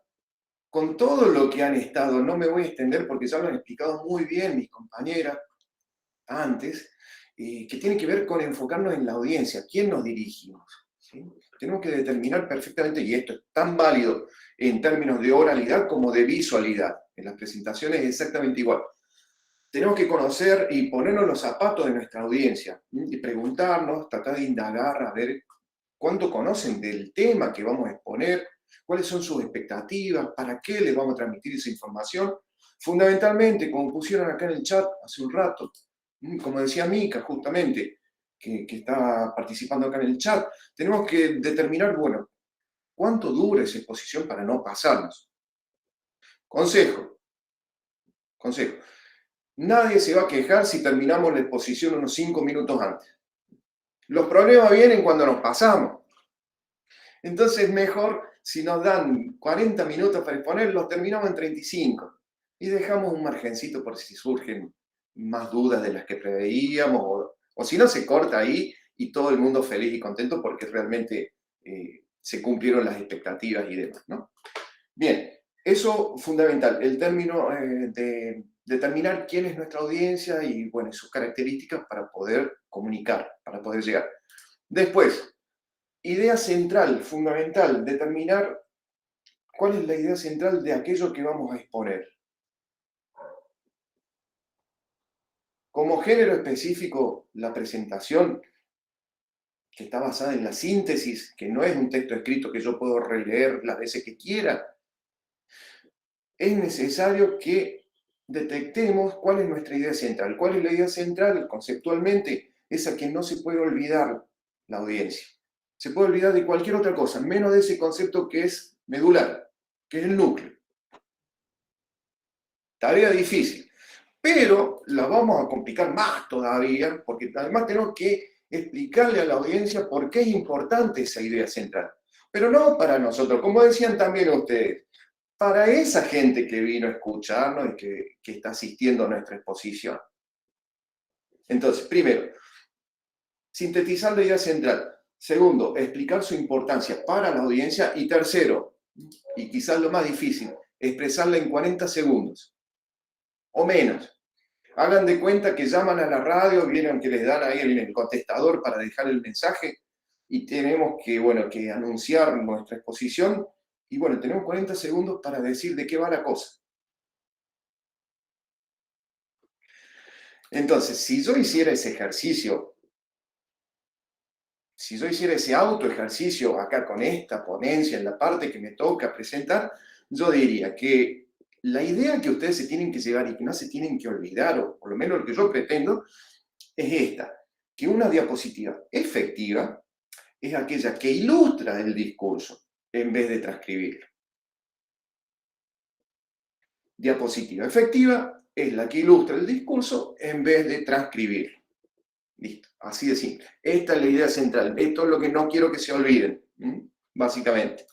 con todo lo que han estado. No me voy a extender porque ya lo han explicado muy bien mis compañeras antes, que tiene que ver con enfocarnos en la audiencia. ¿Quién nos dirigimos? ¿Sí? Tenemos que determinar perfectamente, y esto es tan válido en términos de oralidad como de visualidad. En las presentaciones es exactamente igual. Tenemos que conocer y ponernos los zapatos de nuestra audiencia y preguntarnos, tratar de indagar, a ver cuánto conocen del tema que vamos a exponer, cuáles son sus expectativas, para qué les vamos a transmitir esa información. Fundamentalmente, como pusieron acá en el chat hace un rato, como decía Mica justamente, que está participando acá en el chat, tenemos que determinar, bueno, cuánto dura esa exposición para no pasarnos. Consejo. Nadie se va a quejar si terminamos la exposición unos 5 minutos antes. Los problemas vienen cuando nos pasamos. Entonces, mejor, si nos dan 40 minutos para exponer, los terminamos en 35. Y dejamos un margencito por si surgen más dudas de las que preveíamos, o si no, se corta ahí y todo el mundo feliz y contento porque realmente se cumplieron las expectativas y demás, ¿no? Bien, eso fundamental, el término de determinar quién es nuestra audiencia y, bueno, sus características para poder comunicar, para poder llegar. Después, idea central, fundamental, determinar cuál es la idea central de aquello que vamos a exponer. Como género específico, la presentación, que está basada en la síntesis, que no es un texto escrito que yo puedo releer las veces que quiera, es necesario que detectemos cuál es nuestra idea central. ¿Cuál es la idea central? Conceptualmente, esa que no se puede olvidar la audiencia. Se puede olvidar de cualquier otra cosa, menos de ese concepto que es medular, que es el núcleo. Tarea difícil. Pero la vamos a complicar más todavía, porque además tenemos que explicarle a la audiencia por qué es importante esa idea central. Pero no para nosotros, como decían también ustedes, para esa gente que vino a escucharnos y que está asistiendo a nuestra exposición. Entonces, primero, sintetizar la idea central. Segundo, explicar su importancia para la audiencia. Y tercero, y quizás lo más difícil, expresarla en 40 segundos o menos. Hagan de cuenta que llaman a la radio, vieron que les dan ahí el contestador para dejar el mensaje y tenemos que, bueno, que anunciar nuestra exposición y bueno, tenemos 40 segundos para decir de qué va la cosa. Entonces, si yo hiciera ese ejercicio, si yo hiciera ese autoejercicio acá con esta ponencia, en la parte que me toca presentar, yo diría que la idea que ustedes se tienen que llevar y que no se tienen que olvidar, o por lo menos lo que yo pretendo, es esta, que una diapositiva efectiva es aquella que ilustra el discurso en vez de transcribirlo. Diapositiva efectiva es la que ilustra el discurso en vez de transcribirlo. Listo, así de simple. Esta es la idea central. Esto es lo que no quiero que se olviden, básicamente.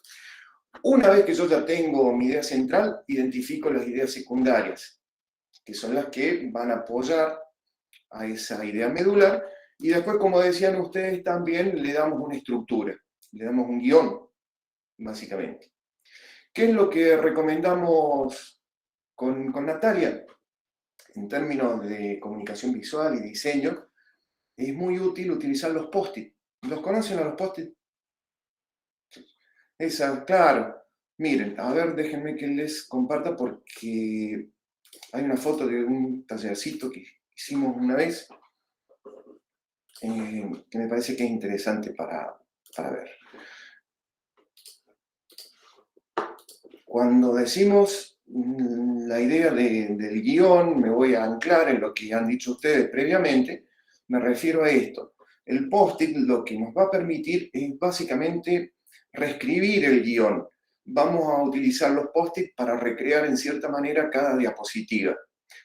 Una vez que yo ya tengo mi idea central, identifico las ideas secundarias, que son las que van a apoyar a esa idea medular, y después, como decían ustedes, también le damos una estructura, le damos un guión, básicamente. ¿Qué es lo que recomendamos con Natalia? En términos de comunicación visual y diseño, es muy útil utilizar los post-it. ¿Los conocen a los post-it? Claro. Miren, a ver, déjenme que les comparta porque hay una foto de un tallercito que hicimos una vez que me parece que es interesante para ver. Cuando decimos la idea del guión, me voy a anclar en lo que han dicho ustedes previamente, me refiero a esto. El post-it lo que nos va a permitir es básicamente reescribir el guión. Vamos a utilizar los post-it para recrear en cierta manera cada diapositiva.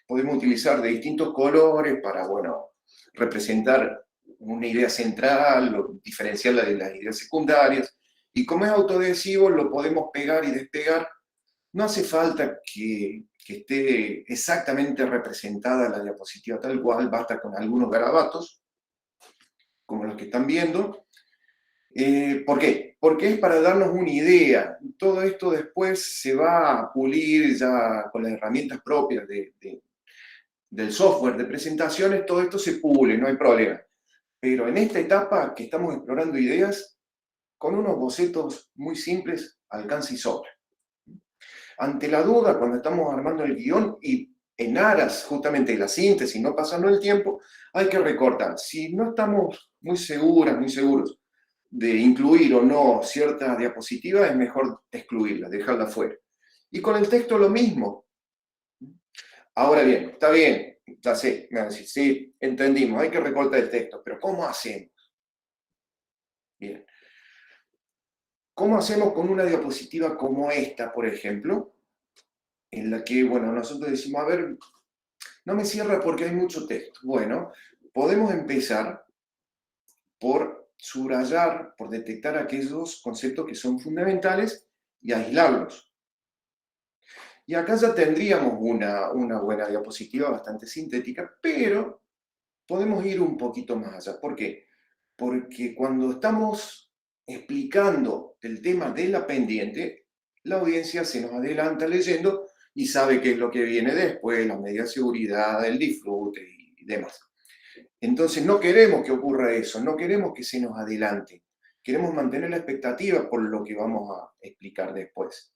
Podemos utilizar de distintos colores para, bueno, representar una idea central o diferenciarla de las ideas secundarias. Y como es autoadhesivo, lo podemos pegar y despegar. No hace falta que esté exactamente representada la diapositiva tal cual, basta con algunos garabatos, como los que están viendo. ¿Por qué? Porque es para darnos una idea. Todo esto después se va a pulir ya con las herramientas propias del software de presentaciones, todo esto se pule, no hay problema. Pero en esta etapa que estamos explorando ideas, con unos bocetos muy simples, alcanza y sobra. Ante la duda, cuando estamos armando el guión y en aras justamente de la síntesis, no pasando el tiempo, hay que recortar. Si no estamos muy seguros de incluir o no cierta diapositiva, es mejor excluirla, dejarla fuera. Y con el texto lo mismo. Ahora bien, está bien, ya sé, me van a decir, sí, entendimos, hay que recortar el texto, pero ¿cómo hacemos? Bien. ¿Cómo hacemos con una diapositiva como esta, por ejemplo? En la que, bueno, nosotros decimos, a ver, no me cierra porque hay mucho texto. Bueno, podemos empezar por subrayar, por detectar aquellos conceptos que son fundamentales y aislarlos. Y acá ya tendríamos una buena diapositiva bastante sintética, pero podemos ir un poquito más allá. ¿Por qué? Porque cuando estamos explicando el tema de la pendiente, la audiencia se nos adelanta leyendo y sabe qué es lo que viene después, la media seguridad, el disfrute y demás. Entonces no queremos que ocurra eso, no queremos que se nos adelante. Queremos mantener la expectativa por lo que vamos a explicar después.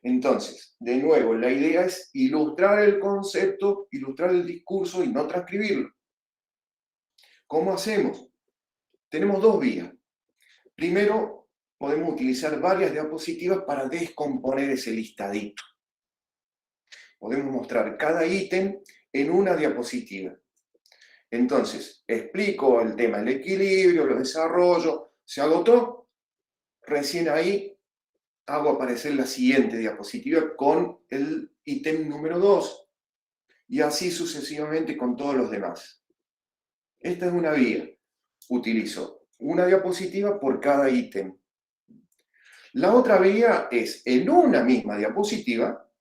Entonces, de nuevo, la idea es ilustrar el concepto, ilustrar el discurso y no transcribirlo. ¿Cómo hacemos? Tenemos dos vías. Primero, podemos utilizar varias diapositivas para descomponer ese listadito. Podemos mostrar cada ítem en una diapositiva. Entonces, explico el tema del equilibrio, lo desarrollo, se agotó, recién ahí hago aparecer la siguiente diapositiva con el ítem número 2, y así sucesivamente con todos los demás. Esta es una vía. Utilizo una diapositiva por cada ítem. La otra vía es, en una misma diapositiva,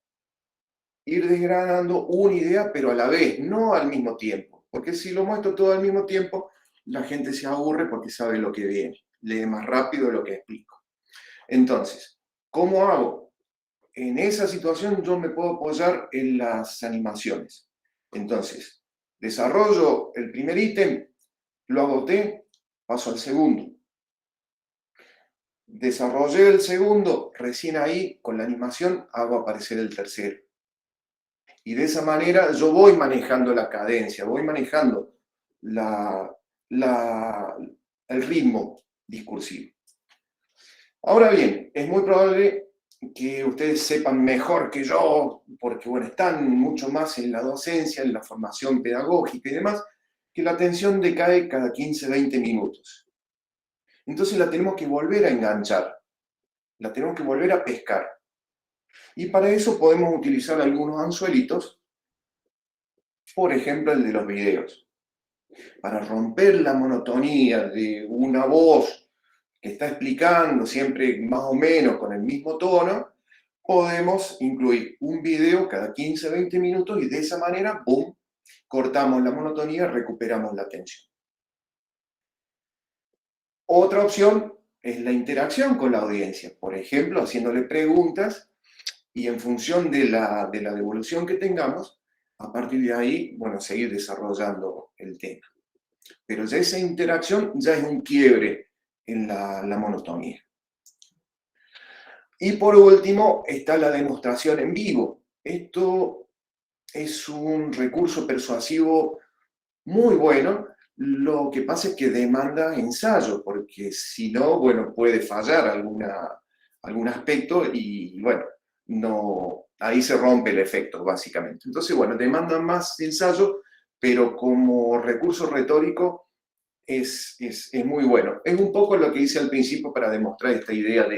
ir desgranando una idea, pero a la vez, no al mismo tiempo. Porque si lo muestro todo al mismo tiempo, la gente se aburre porque sabe lo que viene. Lee más rápido lo que explico. Entonces, ¿cómo hago? En esa situación yo me puedo apoyar en las animaciones. Entonces, desarrollo el primer ítem, lo agoté, paso al segundo. Desarrollé el segundo, recién ahí, con la animación, hago aparecer el tercero. Y de esa manera yo voy manejando la cadencia, voy manejando el ritmo discursivo. Ahora bien, es muy probable que ustedes sepan mejor que yo, porque bueno, están mucho más en la docencia, en la formación pedagógica y demás, que la atención decae cada 15, 20 minutos. Entonces la tenemos que volver a enganchar, la tenemos que volver a pescar. Y para eso podemos utilizar algunos anzuelitos, por ejemplo el de los videos. Para romper la monotonía de una voz que está explicando siempre más o menos con el mismo tono, podemos incluir un video cada 15, 20 minutos y de esa manera, ¡boom!, cortamos la monotonía, recuperamos la atención. Otra opción es la interacción con la audiencia, por ejemplo, haciéndole preguntas y en función de la devolución que tengamos, a partir de ahí, bueno, seguir desarrollando el tema. Pero ya esa interacción ya es un quiebre en la monotonía. Y por último está la demostración en vivo. Esto es un recurso persuasivo muy bueno, lo que pasa es que demanda ensayo, porque si no, bueno, puede fallar algún aspecto y bueno, no, ahí se rompe el efecto básicamente. Entonces, bueno, demanda más ensayo, pero como recurso retórico es muy bueno. Es un poco lo que hice al principio para demostrar esta idea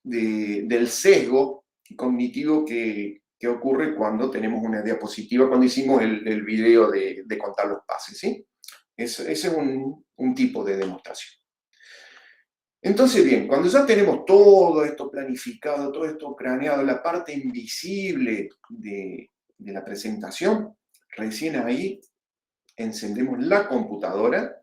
del sesgo cognitivo que ocurre cuando tenemos una diapositiva, cuando hicimos el video de contar los pases, ¿sí? Ese es un tipo de demostración. Entonces, bien, cuando ya tenemos todo esto planificado, todo esto craneado, la parte invisible de la presentación, recién ahí encendemos la computadora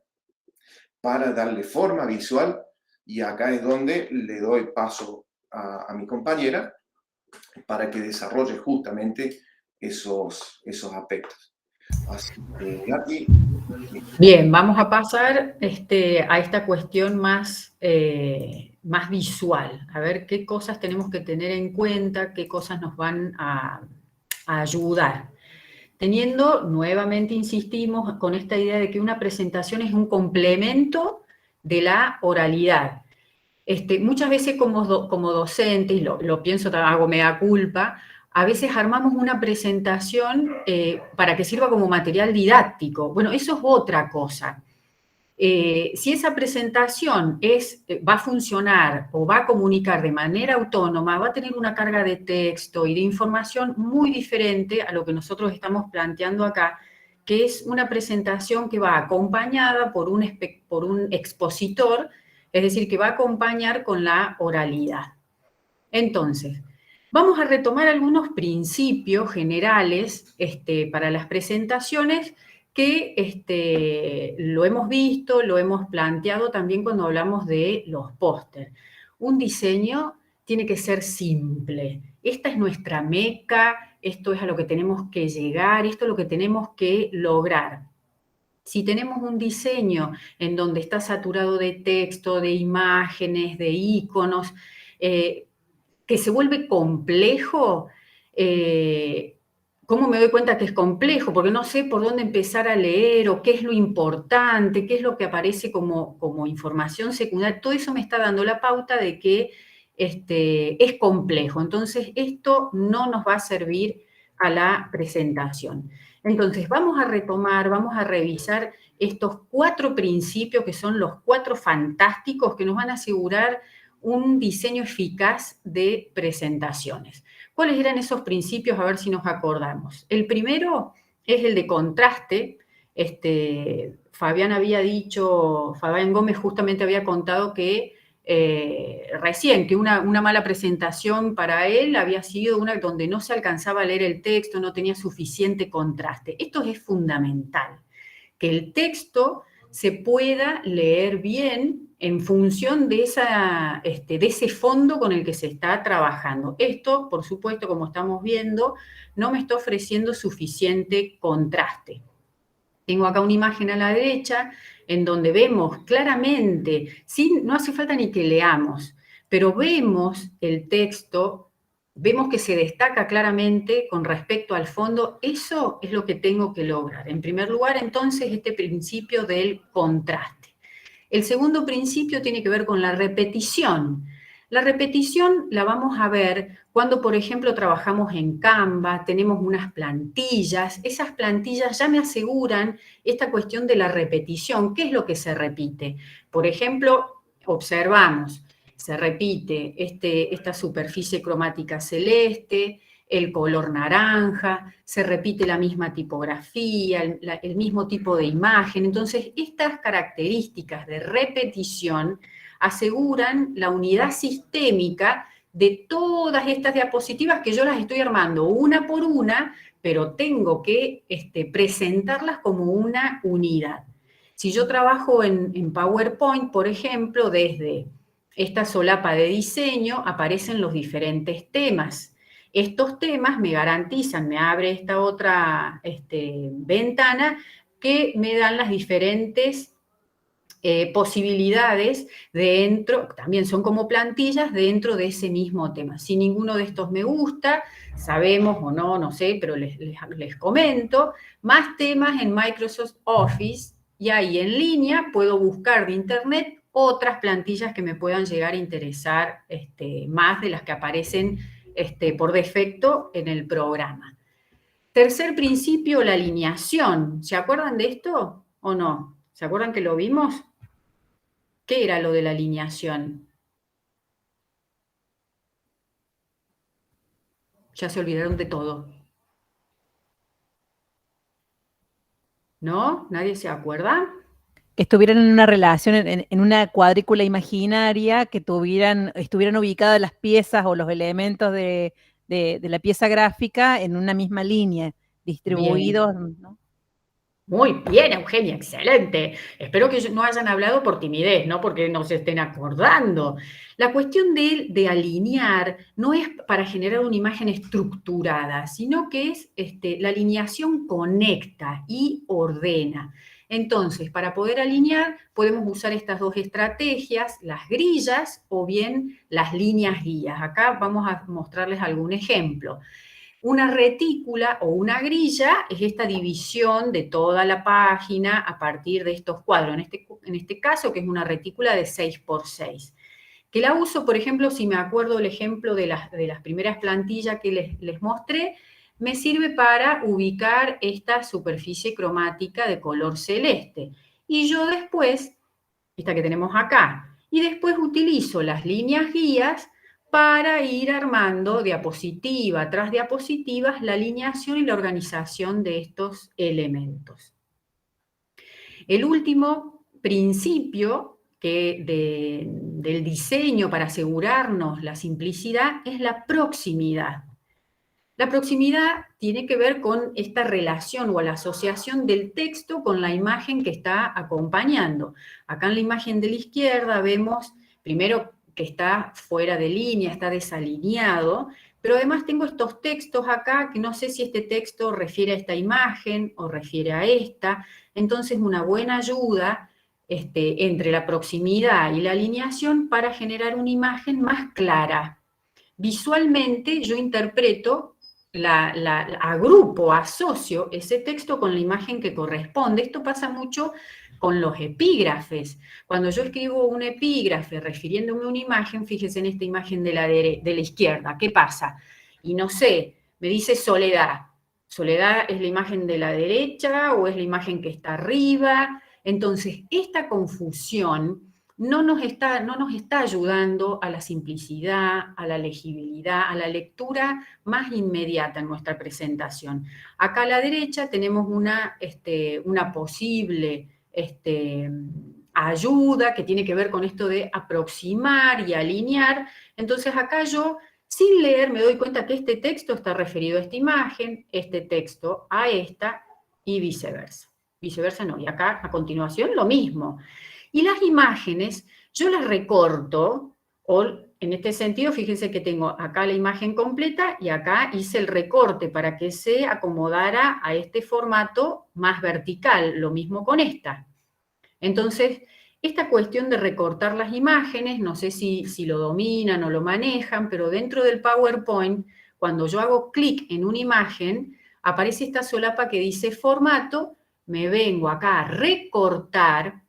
para darle forma visual y acá es donde le doy paso a mi compañera para que desarrolle justamente esos aspectos. Así que, Nati. Bien, vamos a pasar a esta cuestión más visual, a ver qué cosas tenemos que tener en cuenta, qué cosas nos van a ayudar. Teniendo, nuevamente insistimos, con esta idea de que una presentación es un complemento de la oralidad. Muchas veces como docente, y lo pienso, hago mea culpa, a veces armamos una presentación para que sirva como material didáctico. Bueno, eso es otra cosa. Si esa presentación va a funcionar o va a comunicar de manera autónoma, va a tener una carga de texto y de información muy diferente a lo que nosotros estamos planteando acá, que es una presentación que va acompañada por un expositor, es decir, que va a acompañar con la oralidad. Entonces, vamos a retomar algunos principios generales para las presentaciones que lo hemos visto, lo hemos planteado también cuando hablamos de los póster. Un diseño tiene que ser simple. Esta es nuestra meca, esto es a lo que tenemos que llegar, esto es lo que tenemos que lograr. Si tenemos un diseño en donde está saturado de texto, de imágenes, de iconos, que se vuelve complejo, ¿cómo me doy cuenta que es complejo? Porque no sé por dónde empezar a leer o qué es lo importante, qué es lo que aparece como información secundaria. Todo eso me está dando la pauta de que es complejo. Entonces, esto no nos va a servir a la presentación. Entonces, vamos a retomar, vamos a revisar estos 4 principios que son los 4 fantásticos que nos van a asegurar un diseño eficaz de presentaciones. ¿Cuáles eran esos principios? A ver si nos acordamos. El primero es el de contraste. Fabián Gómez justamente había contado que recién, que una mala presentación para él había sido una donde no se alcanzaba a leer el texto, no tenía suficiente contraste. Esto es fundamental, que el texto se pueda leer bien en función de ese fondo con el que se está trabajando. Esto, por supuesto, como estamos viendo, no me está ofreciendo suficiente contraste. Tengo acá una imagen a la derecha en donde vemos claramente, no hace falta ni que leamos, pero vemos el texto vemos que se destaca claramente con respecto al fondo. Eso es lo que tengo que lograr. En primer lugar, entonces, este principio del contraste. El segundo principio tiene que ver con la repetición. La repetición la vamos a ver cuando, por ejemplo, trabajamos en Canva, tenemos unas plantillas. Esas plantillas ya me aseguran esta cuestión de la repetición. ¿Qué es lo que se repite? Por ejemplo, observamos, se repite esta superficie cromática celeste, el color naranja, se repite la misma tipografía, el mismo tipo de imagen. Entonces, estas características de repetición aseguran la unidad sistémica de todas estas diapositivas que yo las estoy armando una por una, pero tengo que presentarlas como una unidad. Si yo trabajo en PowerPoint, por ejemplo, desde esta solapa de diseño aparecen los diferentes temas. Estos temas me garantizan, me abre esta otra ventana que me dan las diferentes posibilidades dentro, también son como plantillas dentro de ese mismo tema. Si ninguno de estos me gusta, sabemos o no, no sé, pero les comento, más temas en Microsoft Office, y ahí en línea puedo buscar de internet otras plantillas que me puedan llegar a interesar más de las que aparecen por defecto en el programa. Tercer principio, la alineación. ¿Se acuerdan de esto o no? ¿Se acuerdan que lo vimos? ¿Qué era lo de la alineación? Ya se olvidaron de todo. ¿No? ¿Nadie se acuerda? Que estuvieran en una relación, en una cuadrícula imaginaria, que estuvieran ubicadas las piezas o los elementos de la pieza gráfica en una misma línea, distribuidos, ¿no? Muy bien, Eugenia, excelente. Espero que no hayan hablado por timidez, no porque no se estén acordando. La cuestión de alinear no es para generar una imagen estructurada, sino que es la alineación conecta y ordena. Entonces, para poder alinear, podemos usar estas dos estrategias, las grillas o bien las líneas guías. Acá vamos a mostrarles algún ejemplo. Una retícula o una grilla es esta división de toda la página a partir de estos cuadros. En este caso, que es una retícula de 6x6. Que la uso, por ejemplo, si me acuerdo el ejemplo de las primeras plantillas que les mostré, me sirve para ubicar esta superficie cromática de color celeste. Y yo después, esta que tenemos acá, y después utilizo las líneas guías para ir armando diapositiva tras diapositivas la alineación y la organización de estos elementos. El último principio del diseño para asegurarnos la simplicidad es la proximidad. La proximidad tiene que ver con esta relación o la asociación del texto con la imagen que está acompañando. Acá en la imagen de la izquierda vemos primero que está fuera de línea, está desalineado, pero además tengo estos textos acá que no sé si este texto refiere a esta imagen o refiere a esta. Entonces, una buena ayuda entre la proximidad y la alineación para generar una imagen más clara. Visualmente yo interpreto, agrupo, asocio ese texto con la imagen que corresponde. Esto pasa mucho con los epígrafes. Cuando yo escribo un epígrafe refiriéndome a una imagen, fíjense en esta imagen de la izquierda, ¿qué pasa? Y no sé, me dice Soledad. ¿Soledad es la imagen de la derecha o es la imagen que está arriba? Entonces, esta confusión no nos está ayudando a la simplicidad, a la legibilidad, a la lectura más inmediata en nuestra presentación. Acá a la derecha tenemos una posible ayuda que tiene que ver con esto de aproximar y alinear. Entonces acá yo, sin leer, me doy cuenta que este texto está referido a esta imagen, este texto a esta y viceversa. Viceversa no, y acá a continuación lo mismo. Y las imágenes, yo las recorto, o en este sentido, fíjense que tengo acá la imagen completa y acá hice el recorte para que se acomodara a este formato más vertical, lo mismo con esta. Entonces, esta cuestión de recortar las imágenes, no sé si lo dominan o lo manejan, pero dentro del PowerPoint, cuando yo hago clic en una imagen, aparece esta solapa que dice formato, me vengo acá a recortar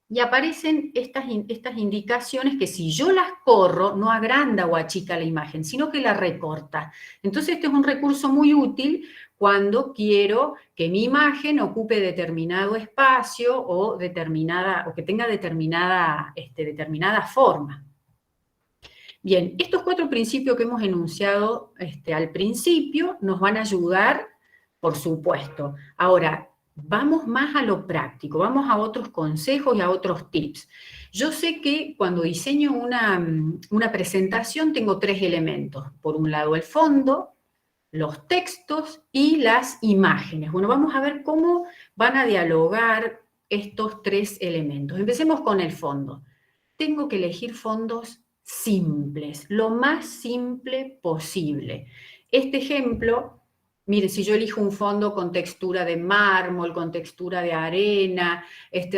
y aparecen estas indicaciones que si yo las corro, no agranda o achica la imagen, sino que la recorta. Entonces este es un recurso muy útil cuando quiero que mi imagen ocupe determinado espacio o que tenga determinada forma. Bien, estos 4 principios que hemos enunciado al principio nos van a ayudar, por supuesto. Ahora, vamos más a lo práctico, vamos a otros consejos y a otros tips. Yo sé que cuando diseño una presentación tengo 3 elementos. Por un lado el fondo, los textos y las imágenes. Bueno, vamos a ver cómo van a dialogar estos 3 elementos. Empecemos con el fondo. Tengo que elegir fondos simples, lo más simple posible. Este ejemplo, mire, si yo elijo un fondo con textura de mármol, con textura de arena,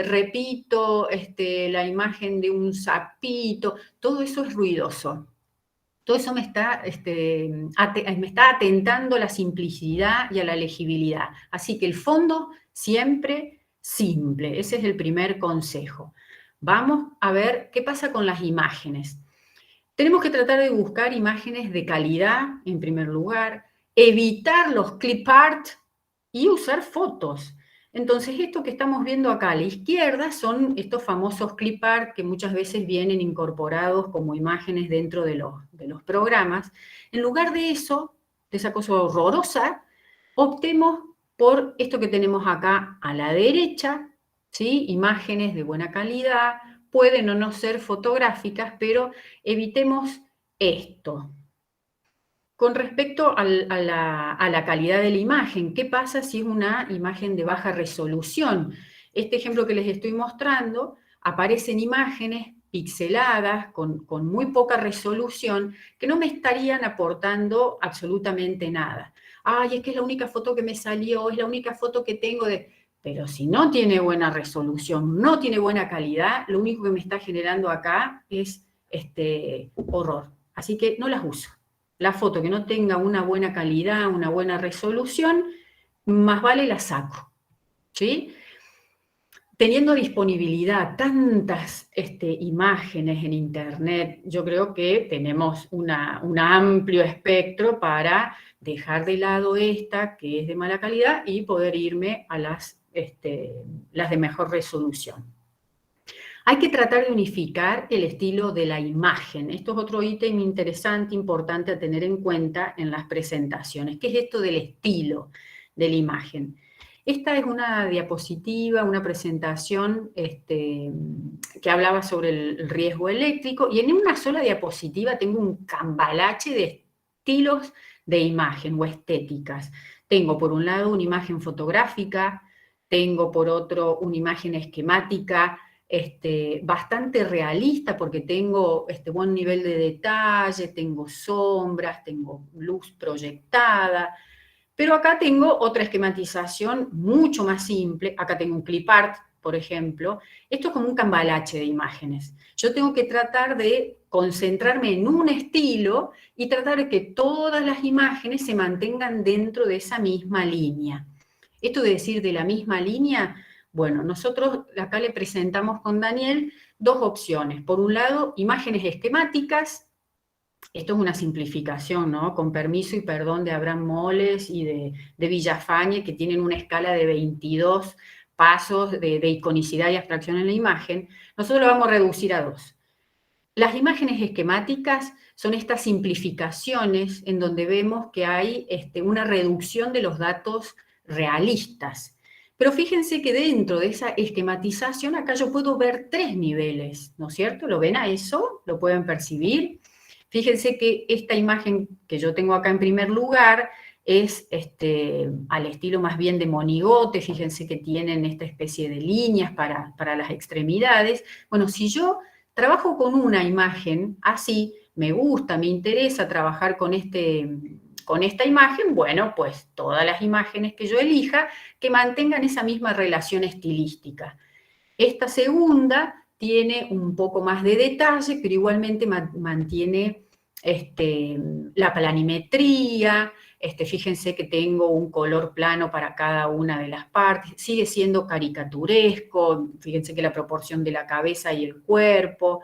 repito la imagen de un sapito, todo eso es ruidoso. Todo eso me está atentando a la simplicidad y a la legibilidad. Así que el fondo siempre simple, ese es el primer consejo. Vamos a ver qué pasa con las imágenes. Tenemos que tratar de buscar imágenes de calidad, en primer lugar, evitar los clip art y usar fotos. Entonces, esto que estamos viendo acá a la izquierda son estos famosos clip art que muchas veces vienen incorporados como imágenes dentro de los programas. En lugar de eso, de esa cosa horrorosa, optemos por esto que tenemos acá a la derecha, ¿sí? Imágenes de buena calidad, pueden o no ser fotográficas, pero evitemos esto. Con respecto a la calidad de la imagen, ¿qué pasa si es una imagen de baja resolución? Este ejemplo que les estoy mostrando, aparecen imágenes pixeladas, con muy poca resolución, que no me estarían aportando absolutamente nada. Ay, es que es la única foto que me salió, es la única foto que tengo de... Pero si no tiene buena resolución, no tiene buena calidad, lo único que me está generando acá es horror. Así que no las uso. La foto que no tenga una buena calidad, una buena resolución, más vale la saco, ¿sí? Teniendo disponibilidad tantas imágenes en Internet, yo creo que tenemos un amplio espectro para dejar de lado esta que es de mala calidad y poder irme a las de mejor resolución. Hay que tratar de unificar el estilo de la imagen. Esto es otro ítem interesante, importante a tener en cuenta en las presentaciones. ¿Qué es esto del estilo de la imagen? Esta es una diapositiva, una presentación que hablaba sobre el riesgo eléctrico, y en una sola diapositiva tengo un cambalache de estilos de imagen o estéticas. Tengo por un lado una imagen fotográfica, tengo por otro una imagen esquemática, bastante realista porque tengo buen nivel de detalle, tengo sombras, tengo luz proyectada, pero acá tengo otra esquematización mucho más simple. Acá tengo un clip art, por ejemplo. Esto es como un cambalache de imágenes. Yo tengo que tratar de concentrarme en un estilo y tratar de que todas las imágenes se mantengan dentro de esa misma línea. Esto de decir de la misma línea, bueno, nosotros acá le presentamos con Daniel 2 opciones. Por un lado, imágenes esquemáticas. Esto es una simplificación, ¿no? Con permiso y perdón de Abraham Moles y de Villafañe, que tienen una escala de 22 pasos de iconicidad y abstracción en la imagen. Nosotros lo vamos a reducir a 2. Las imágenes esquemáticas son estas simplificaciones en donde vemos que hay una reducción de los datos realistas. Pero fíjense que dentro de esa esquematización acá yo puedo ver 3 niveles, ¿no es cierto? ¿Lo ven a eso? ¿Lo pueden percibir? Fíjense que esta imagen que yo tengo acá en primer lugar es al estilo más bien de monigote. Fíjense que tienen esta especie de líneas para las extremidades. Bueno, si yo trabajo con una imagen así, me gusta, me interesa trabajar con esta imagen, bueno, pues todas las imágenes que yo elija que mantengan esa misma relación estilística. Esta segunda tiene un poco más de detalle, pero igualmente mantiene la planimetría. Fíjense que tengo un color plano para cada una de las partes, sigue siendo caricaturesco, fíjense que la proporción de la cabeza y el cuerpo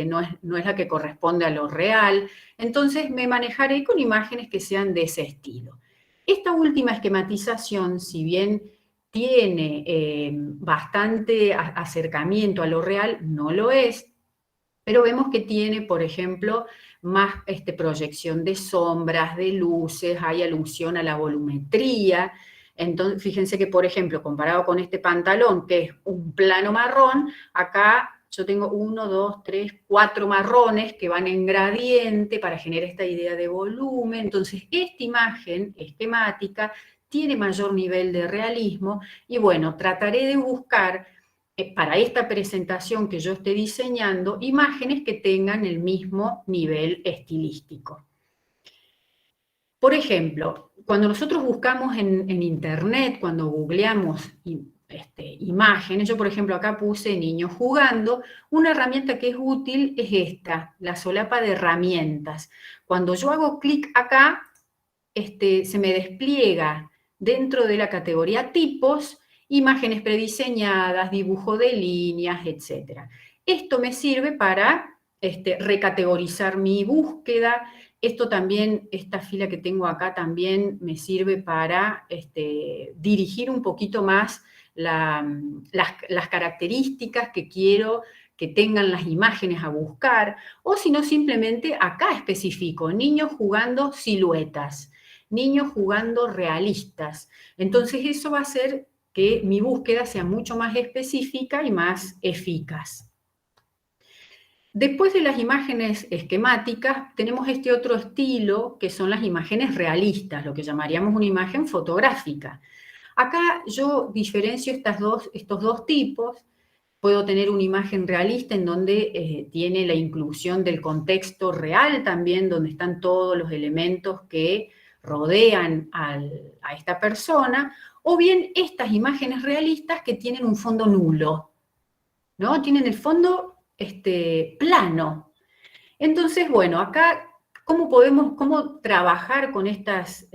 no es la que corresponde a lo real, entonces me manejaré con imágenes que sean de ese estilo. Esta última esquematización, si bien tiene bastante acercamiento a lo real, no lo es, pero vemos que tiene, por ejemplo, más proyección de sombras, de luces, hay alusión a la volumetría. Entonces, fíjense que, por ejemplo, comparado con este pantalón, que es un plano marrón, acá yo tengo 1, 2, 3, 4 marrones que van en gradiente para generar esta idea de volumen. Entonces, esta imagen esquemática tiene mayor nivel de realismo y bueno, trataré de buscar para esta presentación que yo esté diseñando, imágenes que tengan el mismo nivel estilístico. Por ejemplo, cuando nosotros buscamos en internet, cuando googleamos imágenes, yo por ejemplo acá puse niños jugando, una herramienta que es útil es esta, la solapa de herramientas. Cuando yo hago clic acá, se me despliega dentro de la categoría tipos, imágenes prediseñadas, dibujo de líneas, etc. Esto me sirve para recategorizar mi búsqueda. Esto también, esta fila que tengo acá también me sirve para dirigir un poquito más las características que quiero que tengan las imágenes a buscar, o si no simplemente acá especifico, niños jugando siluetas, niños jugando realistas. Entonces eso va a hacer que mi búsqueda sea mucho más específica y más eficaz. Después de las imágenes esquemáticas, tenemos este otro estilo, que son las imágenes realistas, lo que llamaríamos una imagen fotográfica. Acá yo diferencio estos dos tipos. Puedo tener una imagen realista en donde tiene la inclusión del contexto real también, donde están todos los elementos que rodean a esta persona, o bien estas imágenes realistas que tienen un fondo nulo, ¿no? Tienen el fondo plano. Entonces, bueno, acá, ¿cómo trabajar con estas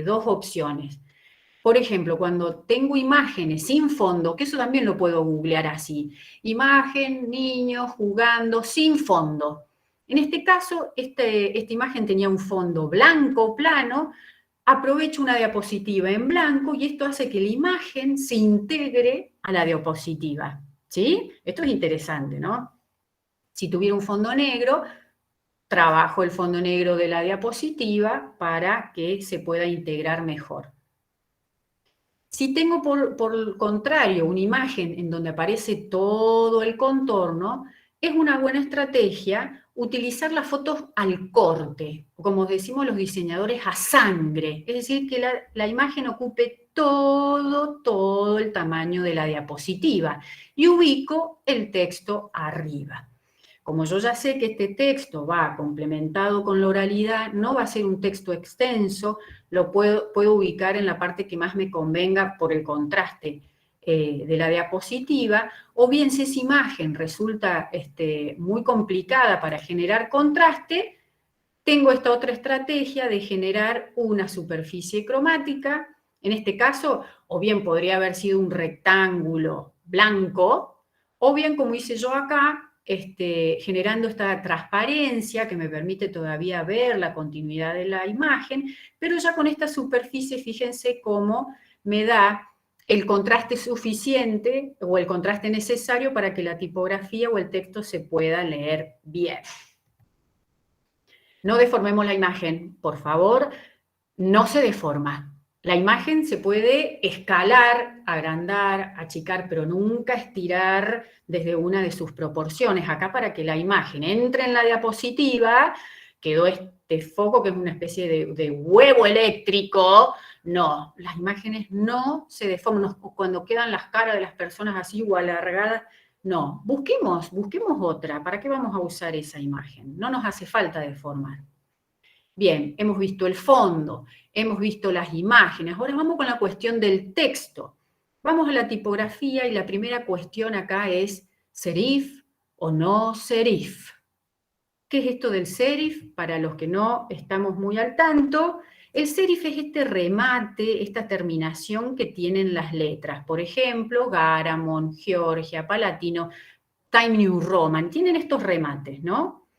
dos opciones? Por ejemplo, cuando tengo imágenes sin fondo, que eso también lo puedo googlear así, imagen, niños jugando sin fondo. En este caso, esta imagen tenía un fondo blanco, plano, aprovecho una diapositiva en blanco y esto hace que la imagen se integre a la diapositiva, ¿sí? Esto es interesante, ¿no? Si tuviera un fondo negro, trabajo el fondo negro de la diapositiva para que se pueda integrar mejor. Si tengo por el contrario una imagen en donde aparece todo el contorno, es una buena estrategia utilizar las fotos al corte, o como decimos los diseñadores, a sangre. Es decir, que la imagen ocupe todo el tamaño de la diapositiva y ubico el texto arriba. Como yo ya sé que este texto va complementado con la oralidad, no va a ser un texto extenso, lo puedo ubicar en la parte que más me convenga por el contraste de la diapositiva, o bien si esa imagen resulta muy complicada para generar contraste, tengo esta otra estrategia de generar una superficie cromática. En este caso, o bien podría haber sido un rectángulo blanco, o bien como hice yo acá, generando esta transparencia que me permite todavía ver la continuidad de la imagen, pero ya con esta superficie, fíjense cómo me da el contraste suficiente o el contraste necesario para que la tipografía o el texto se pueda leer bien. No deformemos la imagen, por favor, no se deforma. La imagen se puede escalar, agrandar, achicar, pero nunca estirar desde una de sus proporciones. Acá para que la imagen entre en la diapositiva, quedó este foco que es una especie de huevo eléctrico. No, las imágenes no se deforman. Cuando quedan las caras de las personas así o alargadas, no. Busquemos otra. ¿Para qué vamos a usar esa imagen? No nos hace falta deformar. Bien, hemos visto el fondo, hemos visto las imágenes, ahora vamos con la cuestión del texto. Vamos a la tipografía y la primera cuestión acá es serif, o no serif. ¿Qué es esto del serif? Para los que no estamos muy al tanto, el serif es este remate, esta terminación que tienen las letras. Por ejemplo, Garamond, Georgia, Palatino, Time New Roman, tienen estos remates, ¿no?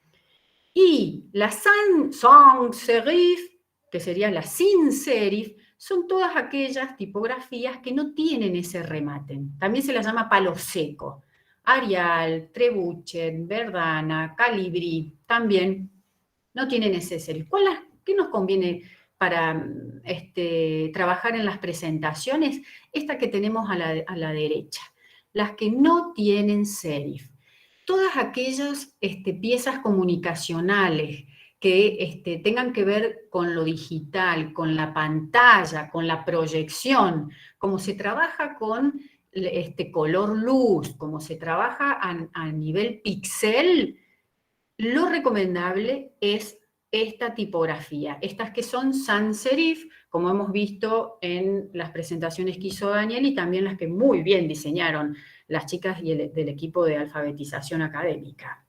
Y la sans serif, que sería la sin serif, son todas aquellas tipografías que no tienen ese remate. También se las llama palo seco. Arial, Trebuchet, Verdana, Calibri, también no tienen ese serif. ¿Qué nos conviene para trabajar en las presentaciones? Esta que tenemos a la derecha, las que no tienen serif. Todas aquellas piezas comunicacionales que tengan que ver con lo digital, con la pantalla, con la proyección, como se trabaja con color luz, como se trabaja a nivel pixel, lo recomendable es esta tipografía, estas que son sans serif, como hemos visto en las presentaciones que hizo Daniel y también las que muy bien diseñaron las chicas del equipo de alfabetización académica.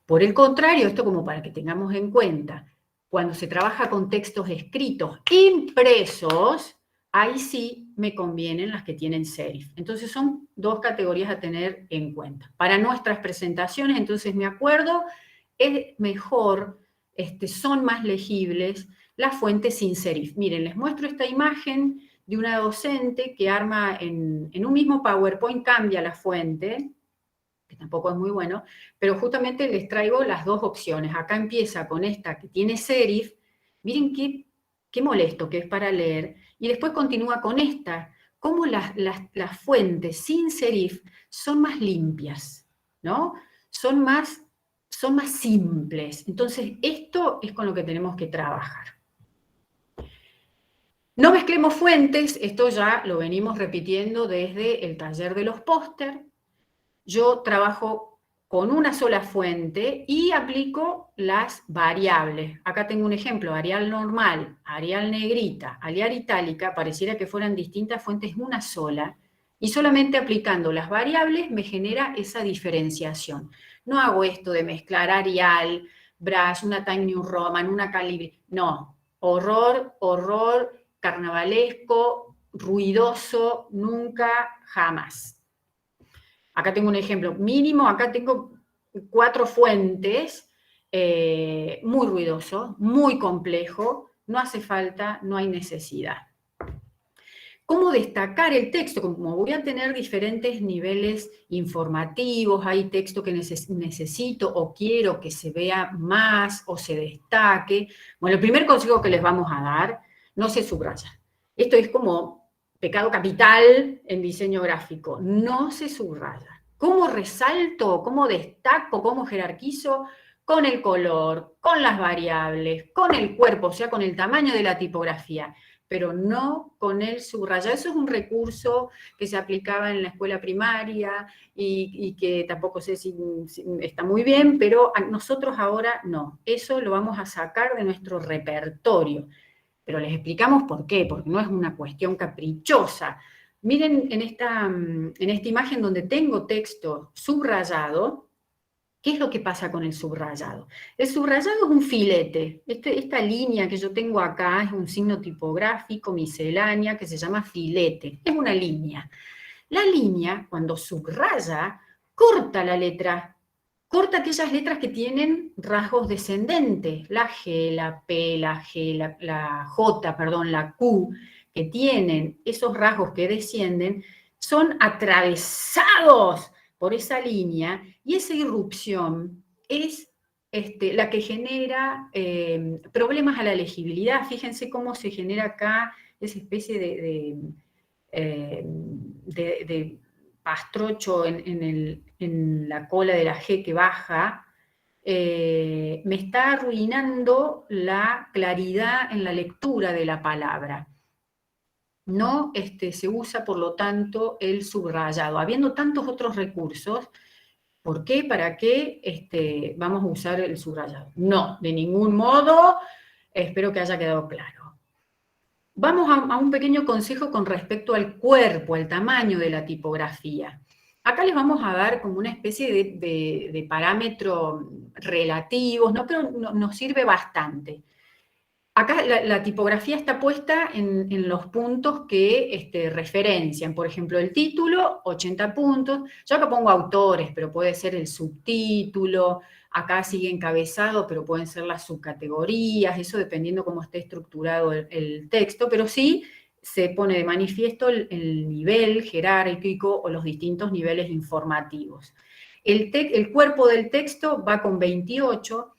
Por el contrario, esto como para que tengamos en cuenta, cuando se trabaja con textos escritos impresos, ahí sí me convienen las que tienen serif. Entonces son dos categorías a tener en cuenta. Para nuestras presentaciones, entonces me acuerdo, es mejor, son más legibles las fuentes sin serif. Miren, les muestro esta imagen de una docente que arma en un mismo PowerPoint, cambia la fuente, que tampoco es muy bueno, pero justamente les traigo las dos opciones. Acá empieza con esta que tiene serif, miren qué molesto que es para leer, y después continúa con esta, cómo las fuentes sin serif son más limpias, ¿no? Son más simples. Entonces, esto es con lo que tenemos que trabajar. No mezclemos fuentes, esto ya lo venimos repitiendo desde el taller de los póster. Yo trabajo con una sola fuente y aplico las variables. Acá tengo un ejemplo, Arial normal, Arial negrita, Arial itálica, pareciera que fueran distintas fuentes, una sola, y solamente aplicando las variables me genera esa diferenciación. No hago esto de mezclar Arial, Braille, una Time New Roman, una Calibri, no, horror, carnavalesco, ruidoso, nunca, jamás. Acá tengo un ejemplo mínimo, acá tengo 4 fuentes, muy ruidoso, muy complejo, no hace falta, no hay necesidad. ¿Cómo destacar el texto? Como voy a tener diferentes niveles informativos, hay texto que necesito o quiero que se vea más o se destaque. Bueno, el primer consejo que les vamos a dar, no se subraya. Esto es como pecado capital en diseño gráfico, no se subraya. ¿Cómo resalto, cómo destaco, cómo jerarquizo? Con el color, con las variables, con el cuerpo, o sea, con el tamaño de la tipografía, pero no con el subrayado. Eso es un recurso que se aplicaba en la escuela primaria y que tampoco sé si está muy bien, pero a nosotros ahora no. Eso lo vamos a sacar de nuestro repertorio. Pero les explicamos por qué, porque no es una cuestión caprichosa. Miren en esta imagen donde tengo texto subrayado, ¿qué es lo que pasa con el subrayado? El subrayado es un filete. Esta línea que yo tengo acá es un signo tipográfico miscelánea que se llama filete. Es una línea. La línea, cuando subraya, corta la letra. Corta aquellas letras que tienen rasgos descendentes, la G, la P, la G, la J, perdón, la Q, que tienen esos rasgos que descienden, son atravesados por esa línea y esa irrupción es la que genera problemas a la legibilidad. Fíjense cómo se genera acá esa especie de pastrocho en la cola de la G que baja, me está arruinando la claridad en la lectura de la palabra. No se usa, por lo tanto, el subrayado. Habiendo tantos otros recursos, ¿por qué? ¿Para qué vamos a usar el subrayado? No, de ningún modo. Espero que haya quedado claro. Vamos a un pequeño consejo con respecto al cuerpo, al tamaño de la tipografía. Acá les vamos a dar como una especie de parámetros relativos, ¿no? Pero nos sirve bastante. Acá la tipografía está puesta en los puntos que referencian. Por ejemplo, el título, 80 puntos. Yo acá pongo autores, pero puede ser el subtítulo. Acá sigue encabezado, pero pueden ser las subcategorías. Eso dependiendo cómo esté estructurado el texto. Pero sí se pone de manifiesto el nivel jerárquico o los distintos niveles informativos. El cuerpo del texto va con 28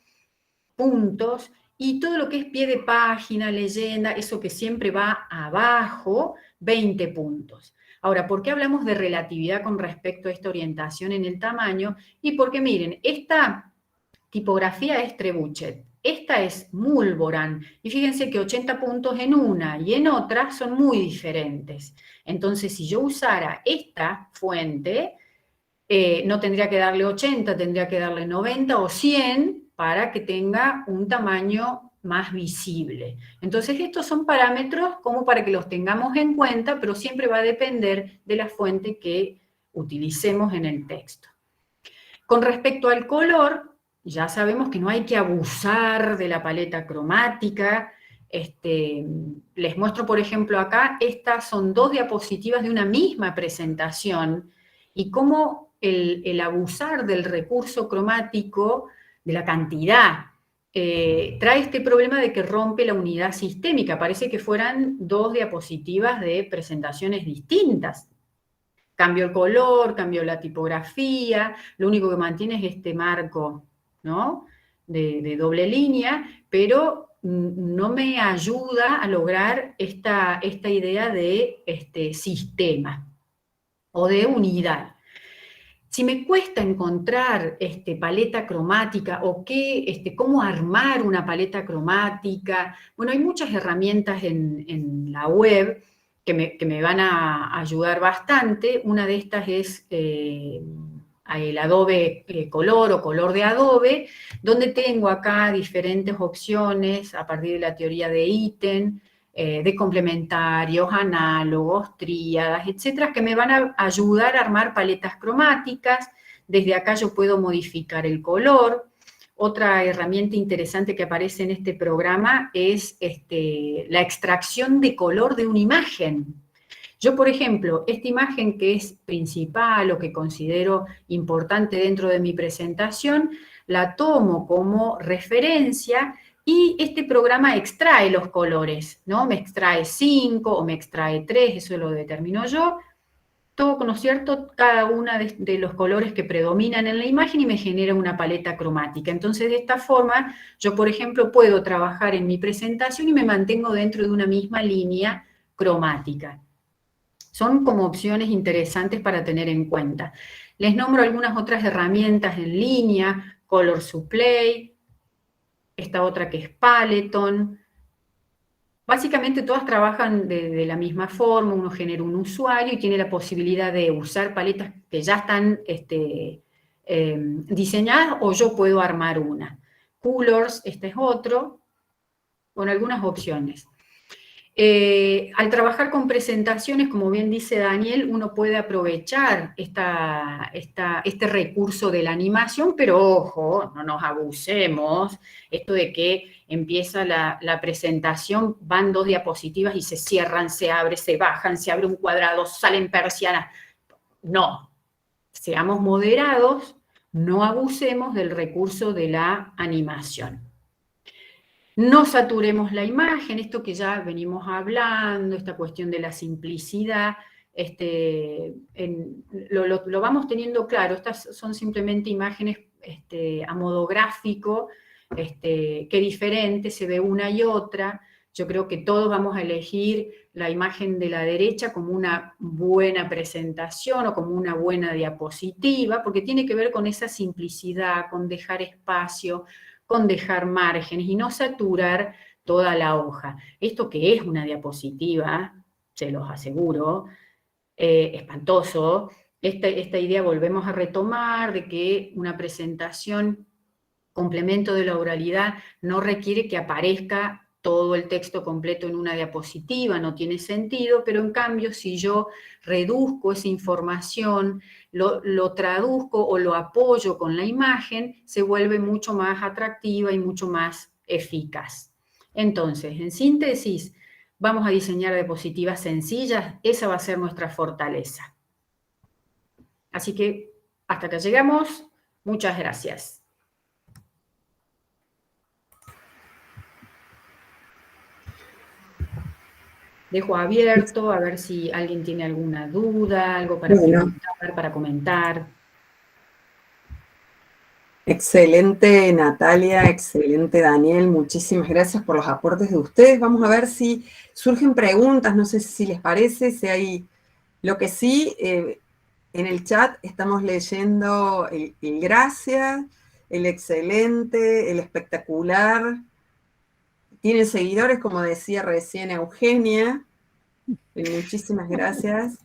puntos, y todo lo que es pie de página, leyenda, eso que siempre va abajo, 20 puntos. Ahora, ¿por qué hablamos de relatividad con respecto a esta orientación en el tamaño? Y porque miren, esta tipografía es Trebuchet, esta es Mulboran, y fíjense que 80 puntos en una y en otra son muy diferentes. Entonces, si yo usara esta fuente, no tendría que darle 80, tendría que darle 90 o 100 para que tenga un tamaño más visible. Entonces estos son parámetros como para que los tengamos en cuenta, pero siempre va a depender de la fuente que utilicemos en el texto. Con respecto al color, ya sabemos que no hay que abusar de la paleta cromática. Les muestro, por ejemplo, acá, estas son 2 diapositivas de una misma presentación, y cómo el abusar del recurso cromático, de la cantidad, trae este problema de que rompe la unidad sistémica. Parece que fueran 2 diapositivas de presentaciones distintas. Cambio el color, cambio la tipografía, lo único que mantiene es este marco, ¿no?, de doble línea, pero no me ayuda a lograr esta idea de sistema o de unidad. Si me cuesta encontrar paleta cromática o cómo armar una paleta cromática, bueno, hay muchas herramientas en la web que me van a ayudar bastante. Una de estas es el Adobe Color o Color de Adobe, donde tengo acá diferentes opciones a partir de la teoría de ítem, de complementarios, análogos, tríadas, etcétera, que me van a ayudar a armar paletas cromáticas. Desde acá yo puedo modificar el color. Otra herramienta interesante que aparece en este programa es la extracción de color de una imagen. Yo, por ejemplo, esta imagen que es principal o que considero importante dentro de mi presentación, la tomo como referencia y este programa extrae los colores, ¿no? Me extrae 5 o me extrae 3, eso lo determino yo. Toco, ¿no es cierto?, cada uno de los colores que predominan en la imagen y me genera una paleta cromática. Entonces, de esta forma, yo, por ejemplo, puedo trabajar en mi presentación y me mantengo dentro de una misma línea cromática. Son como opciones interesantes para tener en cuenta. Les nombro algunas otras herramientas en línea: Color Supply, esta otra que es Paleton. Básicamente todas trabajan de la misma forma. Uno genera un usuario y tiene la posibilidad de usar paletas que ya están diseñadas, o yo puedo armar una. Colors, este es otro, con algunas opciones. Al trabajar con presentaciones, como bien dice Daniel, uno puede aprovechar este recurso de la animación, pero ojo, no nos abusemos. Esto de que empieza la presentación, van 2 diapositivas y se cierran, se abre, se bajan, se abre un cuadrado, salen persianas. No, seamos moderados, no abusemos del recurso de la animación. No saturemos la imagen, esto que ya venimos hablando, esta cuestión de la simplicidad, lo vamos teniendo claro. Estas son simplemente imágenes a modo gráfico, qué diferente se ve una y otra. Yo creo que todos vamos a elegir la imagen de la derecha como una buena presentación o como una buena diapositiva, porque tiene que ver con esa simplicidad, con dejar espacio, con dejar márgenes y no saturar toda la hoja. Esto que es una diapositiva, se los aseguro, espantoso. Esta idea volvemos a retomar de que una presentación, complemento de la oralidad, no requiere que aparezca todo el texto completo en una diapositiva, no tiene sentido, pero en cambio si yo reduzco esa información, lo traduzco o lo apoyo con la imagen, se vuelve mucho más atractiva y mucho más eficaz. Entonces, en síntesis, vamos a diseñar diapositivas sencillas, esa va a ser nuestra fortaleza. Así que, hasta acá llegamos, muchas gracias. Dejo abierto a ver si alguien tiene alguna duda, algo para preguntar, para comentar. Excelente, Natalia, excelente, Daniel. Muchísimas gracias por los aportes de ustedes. Vamos a ver si surgen preguntas, no sé si les parece, si hay... Lo que sí, en el chat estamos leyendo el gracias, el excelente, el espectacular. Tienen seguidores, como decía recién Eugenia. Muchísimas gracias.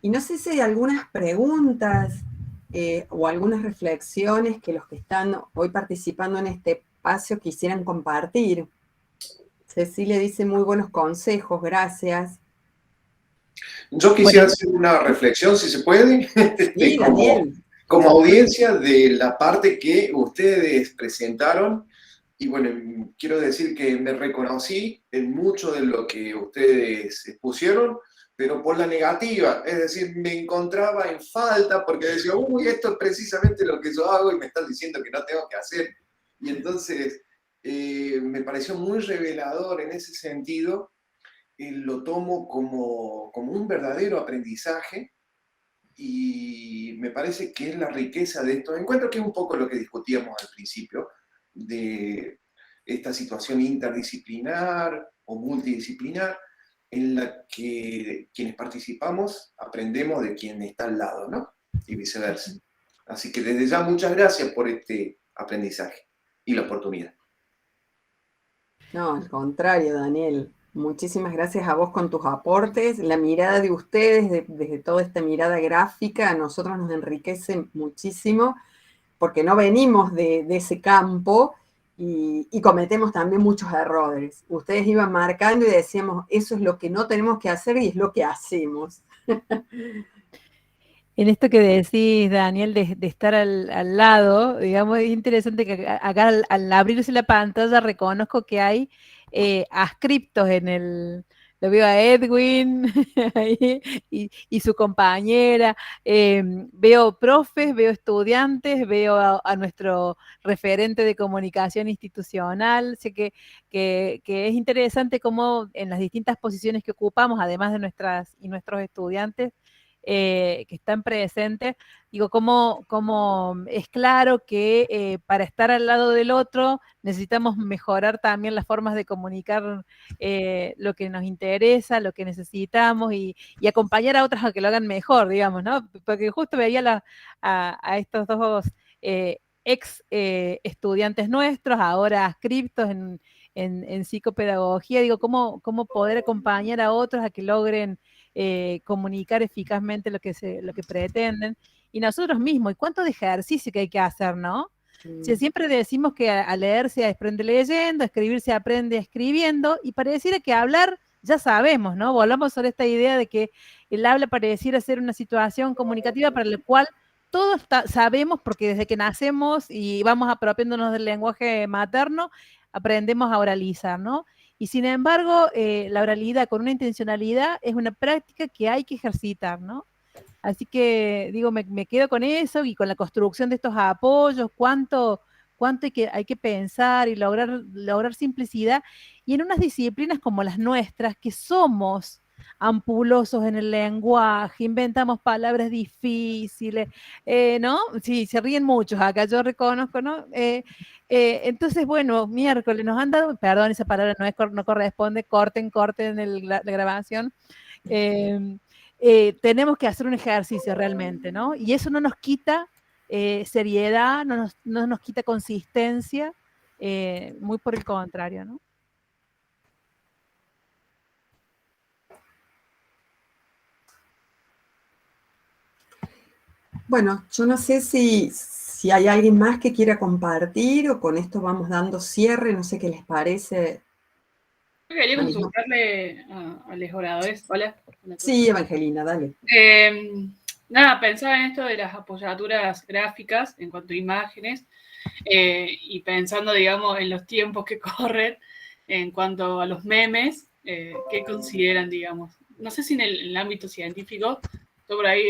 Y no sé si hay algunas preguntas o algunas reflexiones que los que están hoy participando en este espacio quisieran compartir. Cecilia dice muy buenos consejos, gracias. Yo quisiera hacer una reflexión, si se puede, Sí, como audiencia de la parte que ustedes presentaron. Y bueno, quiero decir que me reconocí en mucho de lo que ustedes expusieron, pero por la negativa. Es decir, me encontraba en falta porque decía, uy, esto es precisamente lo que yo hago y me están diciendo que no tengo que hacer. Y entonces me pareció muy revelador en ese sentido. Lo tomo como un verdadero aprendizaje y me parece que es la riqueza de estos encuentros, que es un poco lo que discutíamos al principio, de esta situación interdisciplinar o multidisciplinar en la que quienes participamos aprendemos de quien está al lado, ¿no? Y viceversa. Así que desde ya muchas gracias por este aprendizaje y la oportunidad. No, al contrario, Daniel. Muchísimas gracias a vos con tus aportes. La mirada de ustedes, desde toda esta mirada gráfica, a nosotros nos enriquece muchísimo, porque no venimos de ese campo y cometemos también muchos errores. Ustedes iban marcando y decíamos, eso es lo que no tenemos que hacer y es lo que hacemos. En esto que decís, Daniel, de estar al lado, digamos, es interesante que acá al abrirse la pantalla reconozco que hay ascriptos en el... Lo veo a Edwin y su compañera, veo profes, veo estudiantes, veo a nuestro referente de comunicación institucional. Sé que es interesante cómo en las distintas posiciones que ocupamos, además de nuestras y nuestros estudiantes, que están presentes, digo, cómo es claro que para estar al lado del otro necesitamos mejorar también las formas de comunicar lo que nos interesa, lo que necesitamos y acompañar a otros a que lo hagan mejor, digamos, ¿no? Porque justo veía a estos dos ex estudiantes nuestros, ahora adscriptos en psicopedagogía, digo, cómo poder acompañar a otros a que logren comunicar eficazmente lo que pretenden, y nosotros mismos, y cuánto de ejercicio que hay que hacer, ¿no? Si siempre decimos que a leer se aprende leyendo, a escribir se aprende escribiendo, y pareciera que hablar ya sabemos, ¿no? Volvamos sobre esta idea de que el habla pareciera ser una situación comunicativa para la cual todos sabemos, porque desde que nacemos y vamos apropiándonos del lenguaje materno, aprendemos a oralizar, ¿no? Y sin embargo, la oralidad con una intencionalidad es una práctica que hay que ejercitar, ¿no? Así que, digo, me quedo con eso y con la construcción de estos apoyos, cuánto hay que pensar y lograr simplicidad. Y en unas disciplinas como las nuestras, que somos ampulosos en el lenguaje, inventamos palabras difíciles, ¿no? Sí, se ríen muchos acá, yo reconozco, ¿no? Entonces, bueno, miércoles nos han dado, perdón, esa palabra no corresponde, corten la grabación. Tenemos que hacer un ejercicio realmente, ¿no? Y eso no nos quita seriedad, no nos quita consistencia, muy por el contrario, ¿no? Bueno, yo no sé si hay alguien más que quiera compartir o con esto vamos dando cierre, no sé qué les parece Yo quería consultarle a los oradores. Hola. Sí, Evangelina, dale. Nada, pensaba en esto de las apoyaturas gráficas en cuanto a imágenes y pensando, digamos, en los tiempos que corren en cuanto a los memes, ¿qué consideran, digamos? No sé si en el ámbito científico, yo por ahí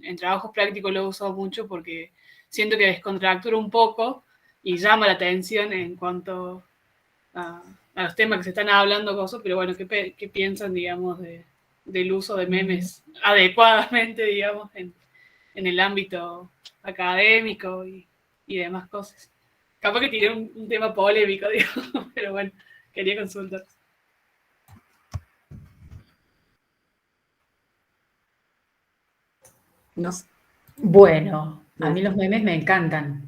en trabajos prácticos lo he usado mucho porque siento que descontractura un poco y llama la atención en cuanto a los temas que se están hablando, cosas, pero bueno, ¿qué piensan, digamos, del uso de memes adecuadamente, digamos, en el ámbito académico y demás cosas? Capaz que tiré un tema polémico, digamos, pero bueno, quería consultar. No sé. Bueno, a mí los memes me encantan.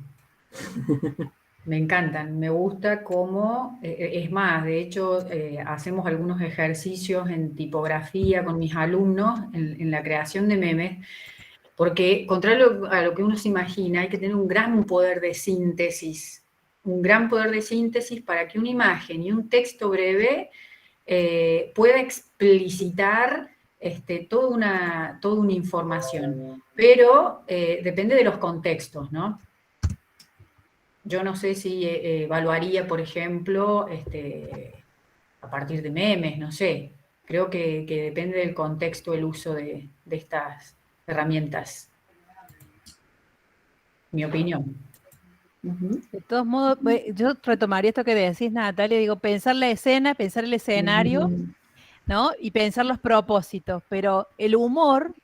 Me encantan, me gusta cómo, es más, de hecho, hacemos algunos ejercicios en tipografía con mis alumnos en la creación de memes, porque contrario a lo que uno se imagina, hay que tener un gran poder de síntesis, para que una imagen y un texto breve pueda explicitar toda una información, pero depende de los contextos, ¿no? Yo no sé si evaluaría, por ejemplo, a partir de memes, no sé. Creo que depende del contexto el uso de estas herramientas. Mi opinión. De todos modos, yo retomaría esto que decís, Natalia, digo, pensar la escena, pensar el escenario, ¿no? Y pensar los propósitos, pero el humor,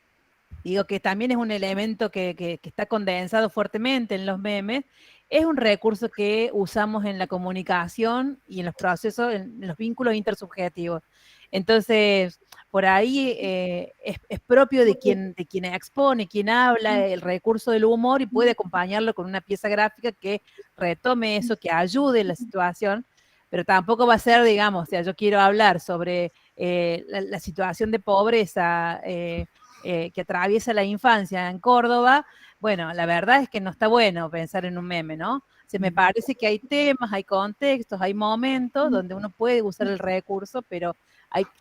digo que también es un elemento que está condensado fuertemente en los memes, es un recurso que usamos en la comunicación y en los procesos, en los vínculos intersubjetivos. Entonces, por ahí es propio de quien expone, quien habla, el recurso del humor y puede acompañarlo con una pieza gráfica que retome eso, que ayude en la situación, pero tampoco va a ser, digamos, o sea, yo quiero hablar sobre la situación de pobreza que atraviesa la infancia en Córdoba. Bueno, la verdad es que no está bueno pensar en un meme, ¿no? Se me parece que hay temas, hay contextos, hay momentos donde uno puede usar el recurso, pero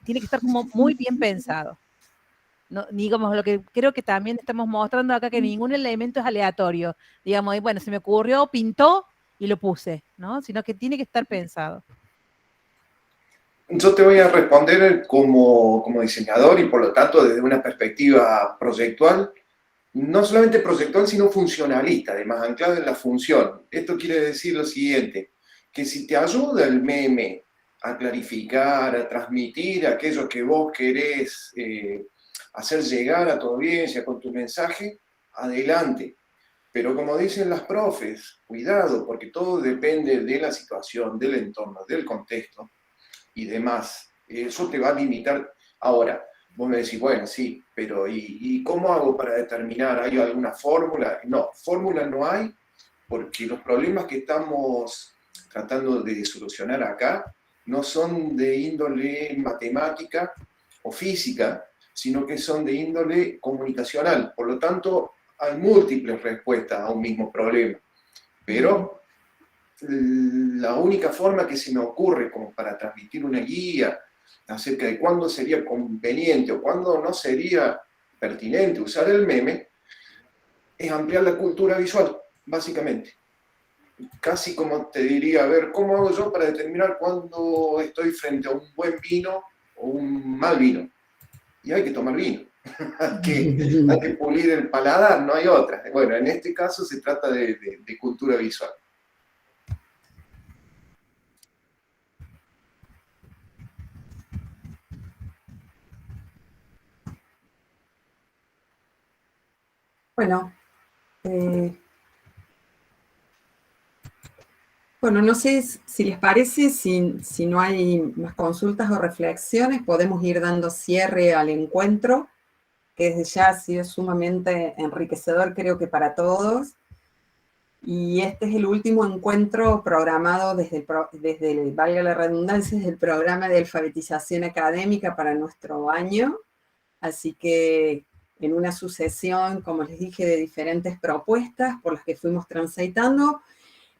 tiene que estar como muy bien pensado. No, digamos, lo que creo que también estamos mostrando acá, que ningún elemento es aleatorio. Digamos, y bueno, se me ocurrió, pintó y lo puse, ¿no? Sino que tiene que estar pensado. Yo te voy a responder como diseñador y por lo tanto desde una perspectiva proyectual, no solamente proyectual, sino funcionalista, además anclado en la función. Esto quiere decir lo siguiente, que si te ayuda el meme a clarificar, a transmitir aquello que vos querés hacer llegar a tu audiencia con tu mensaje, adelante. Pero como dicen las profes, cuidado, porque todo depende de la situación, del entorno, del contexto y demás. Eso te va a limitar. Ahora, vos me decís, bueno, sí, pero ¿y cómo hago para determinar? ¿Hay alguna fórmula? No, fórmula no hay, porque los problemas que estamos tratando de solucionar acá no son de índole matemática o física, sino que son de índole comunicacional. Por lo tanto, hay múltiples respuestas a un mismo problema. Pero la única forma que se me ocurre como para transmitir una guía acerca de cuándo sería conveniente o cuándo no sería pertinente usar el meme es ampliar la cultura visual, básicamente. Casi como te diría, a ver, ¿cómo hago yo para determinar cuándo estoy frente a un buen vino o un mal vino? Y hay que tomar vino. hay que pulir el paladar, no hay otra. Bueno, en este caso se trata de cultura visual. Bueno, no sé si les parece, si no hay más consultas o reflexiones, podemos ir dando cierre al encuentro, que desde ya ha sido sumamente enriquecedor, creo que para todos. Y este es el último encuentro programado valga la redundancia, desde el programa de alfabetización académica para nuestro año. Así que en una sucesión, como les dije, de diferentes propuestas por las que fuimos transitando,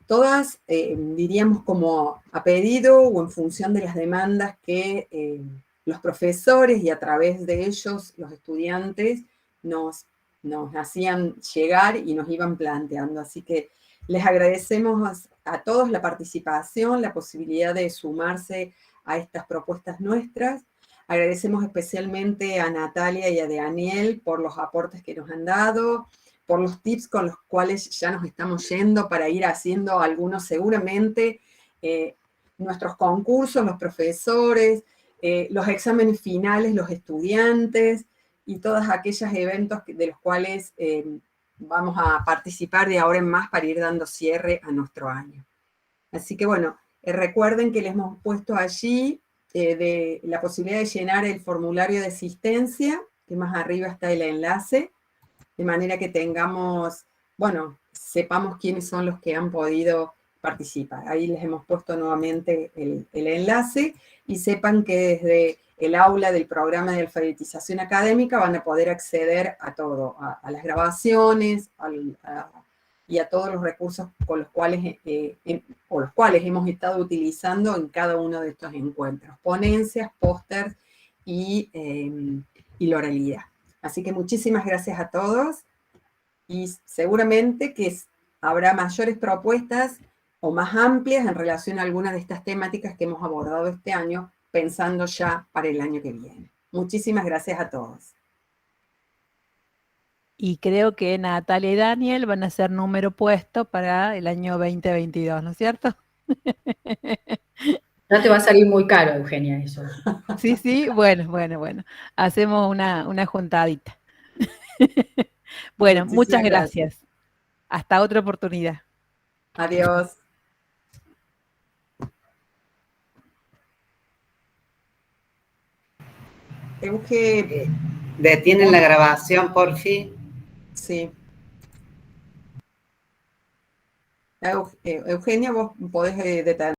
todas, diríamos, como a pedido o en función de las demandas que los profesores y a través de ellos los estudiantes nos hacían llegar y nos iban planteando. Así que les agradecemos a todos la participación, la posibilidad de sumarse a estas propuestas nuestras. Agradecemos especialmente a Natalia y a Daniel por los aportes que nos han dado, por los tips con los cuales ya nos estamos yendo para ir haciendo algunos seguramente, nuestros concursos, los profesores, los exámenes finales, los estudiantes y todos aquellos eventos de los cuales vamos a participar de ahora en más para ir dando cierre a nuestro año. Así que bueno, recuerden que les hemos puesto allí de la posibilidad de llenar el formulario de asistencia, que más arriba está el enlace, de manera que tengamos, bueno, sepamos quiénes son los que han podido participar. Ahí les hemos puesto nuevamente el enlace y sepan que desde el aula del programa de alfabetización académica van a poder acceder a todo, a las grabaciones y a todos los recursos con los cuales, los cuales hemos estado utilizando en cada uno de estos encuentros, ponencias, pósters y la oralidad. Así que muchísimas gracias a todos y seguramente que habrá mayores propuestas o más amplias en relación a algunas de estas temáticas que hemos abordado este año, pensando ya para el año que viene. Muchísimas gracias a todos. Y creo que Natalia y Daniel van a ser número puesto para el año 2022, ¿no es cierto? No te va a salir muy caro, Eugenia, eso. Sí, sí, bueno. Hacemos una juntadita. Bueno, muchas gracias. Hasta otra oportunidad. Adiós. ¿Detienen la grabación, por fin? Sí. Eugenia, vos podés detener.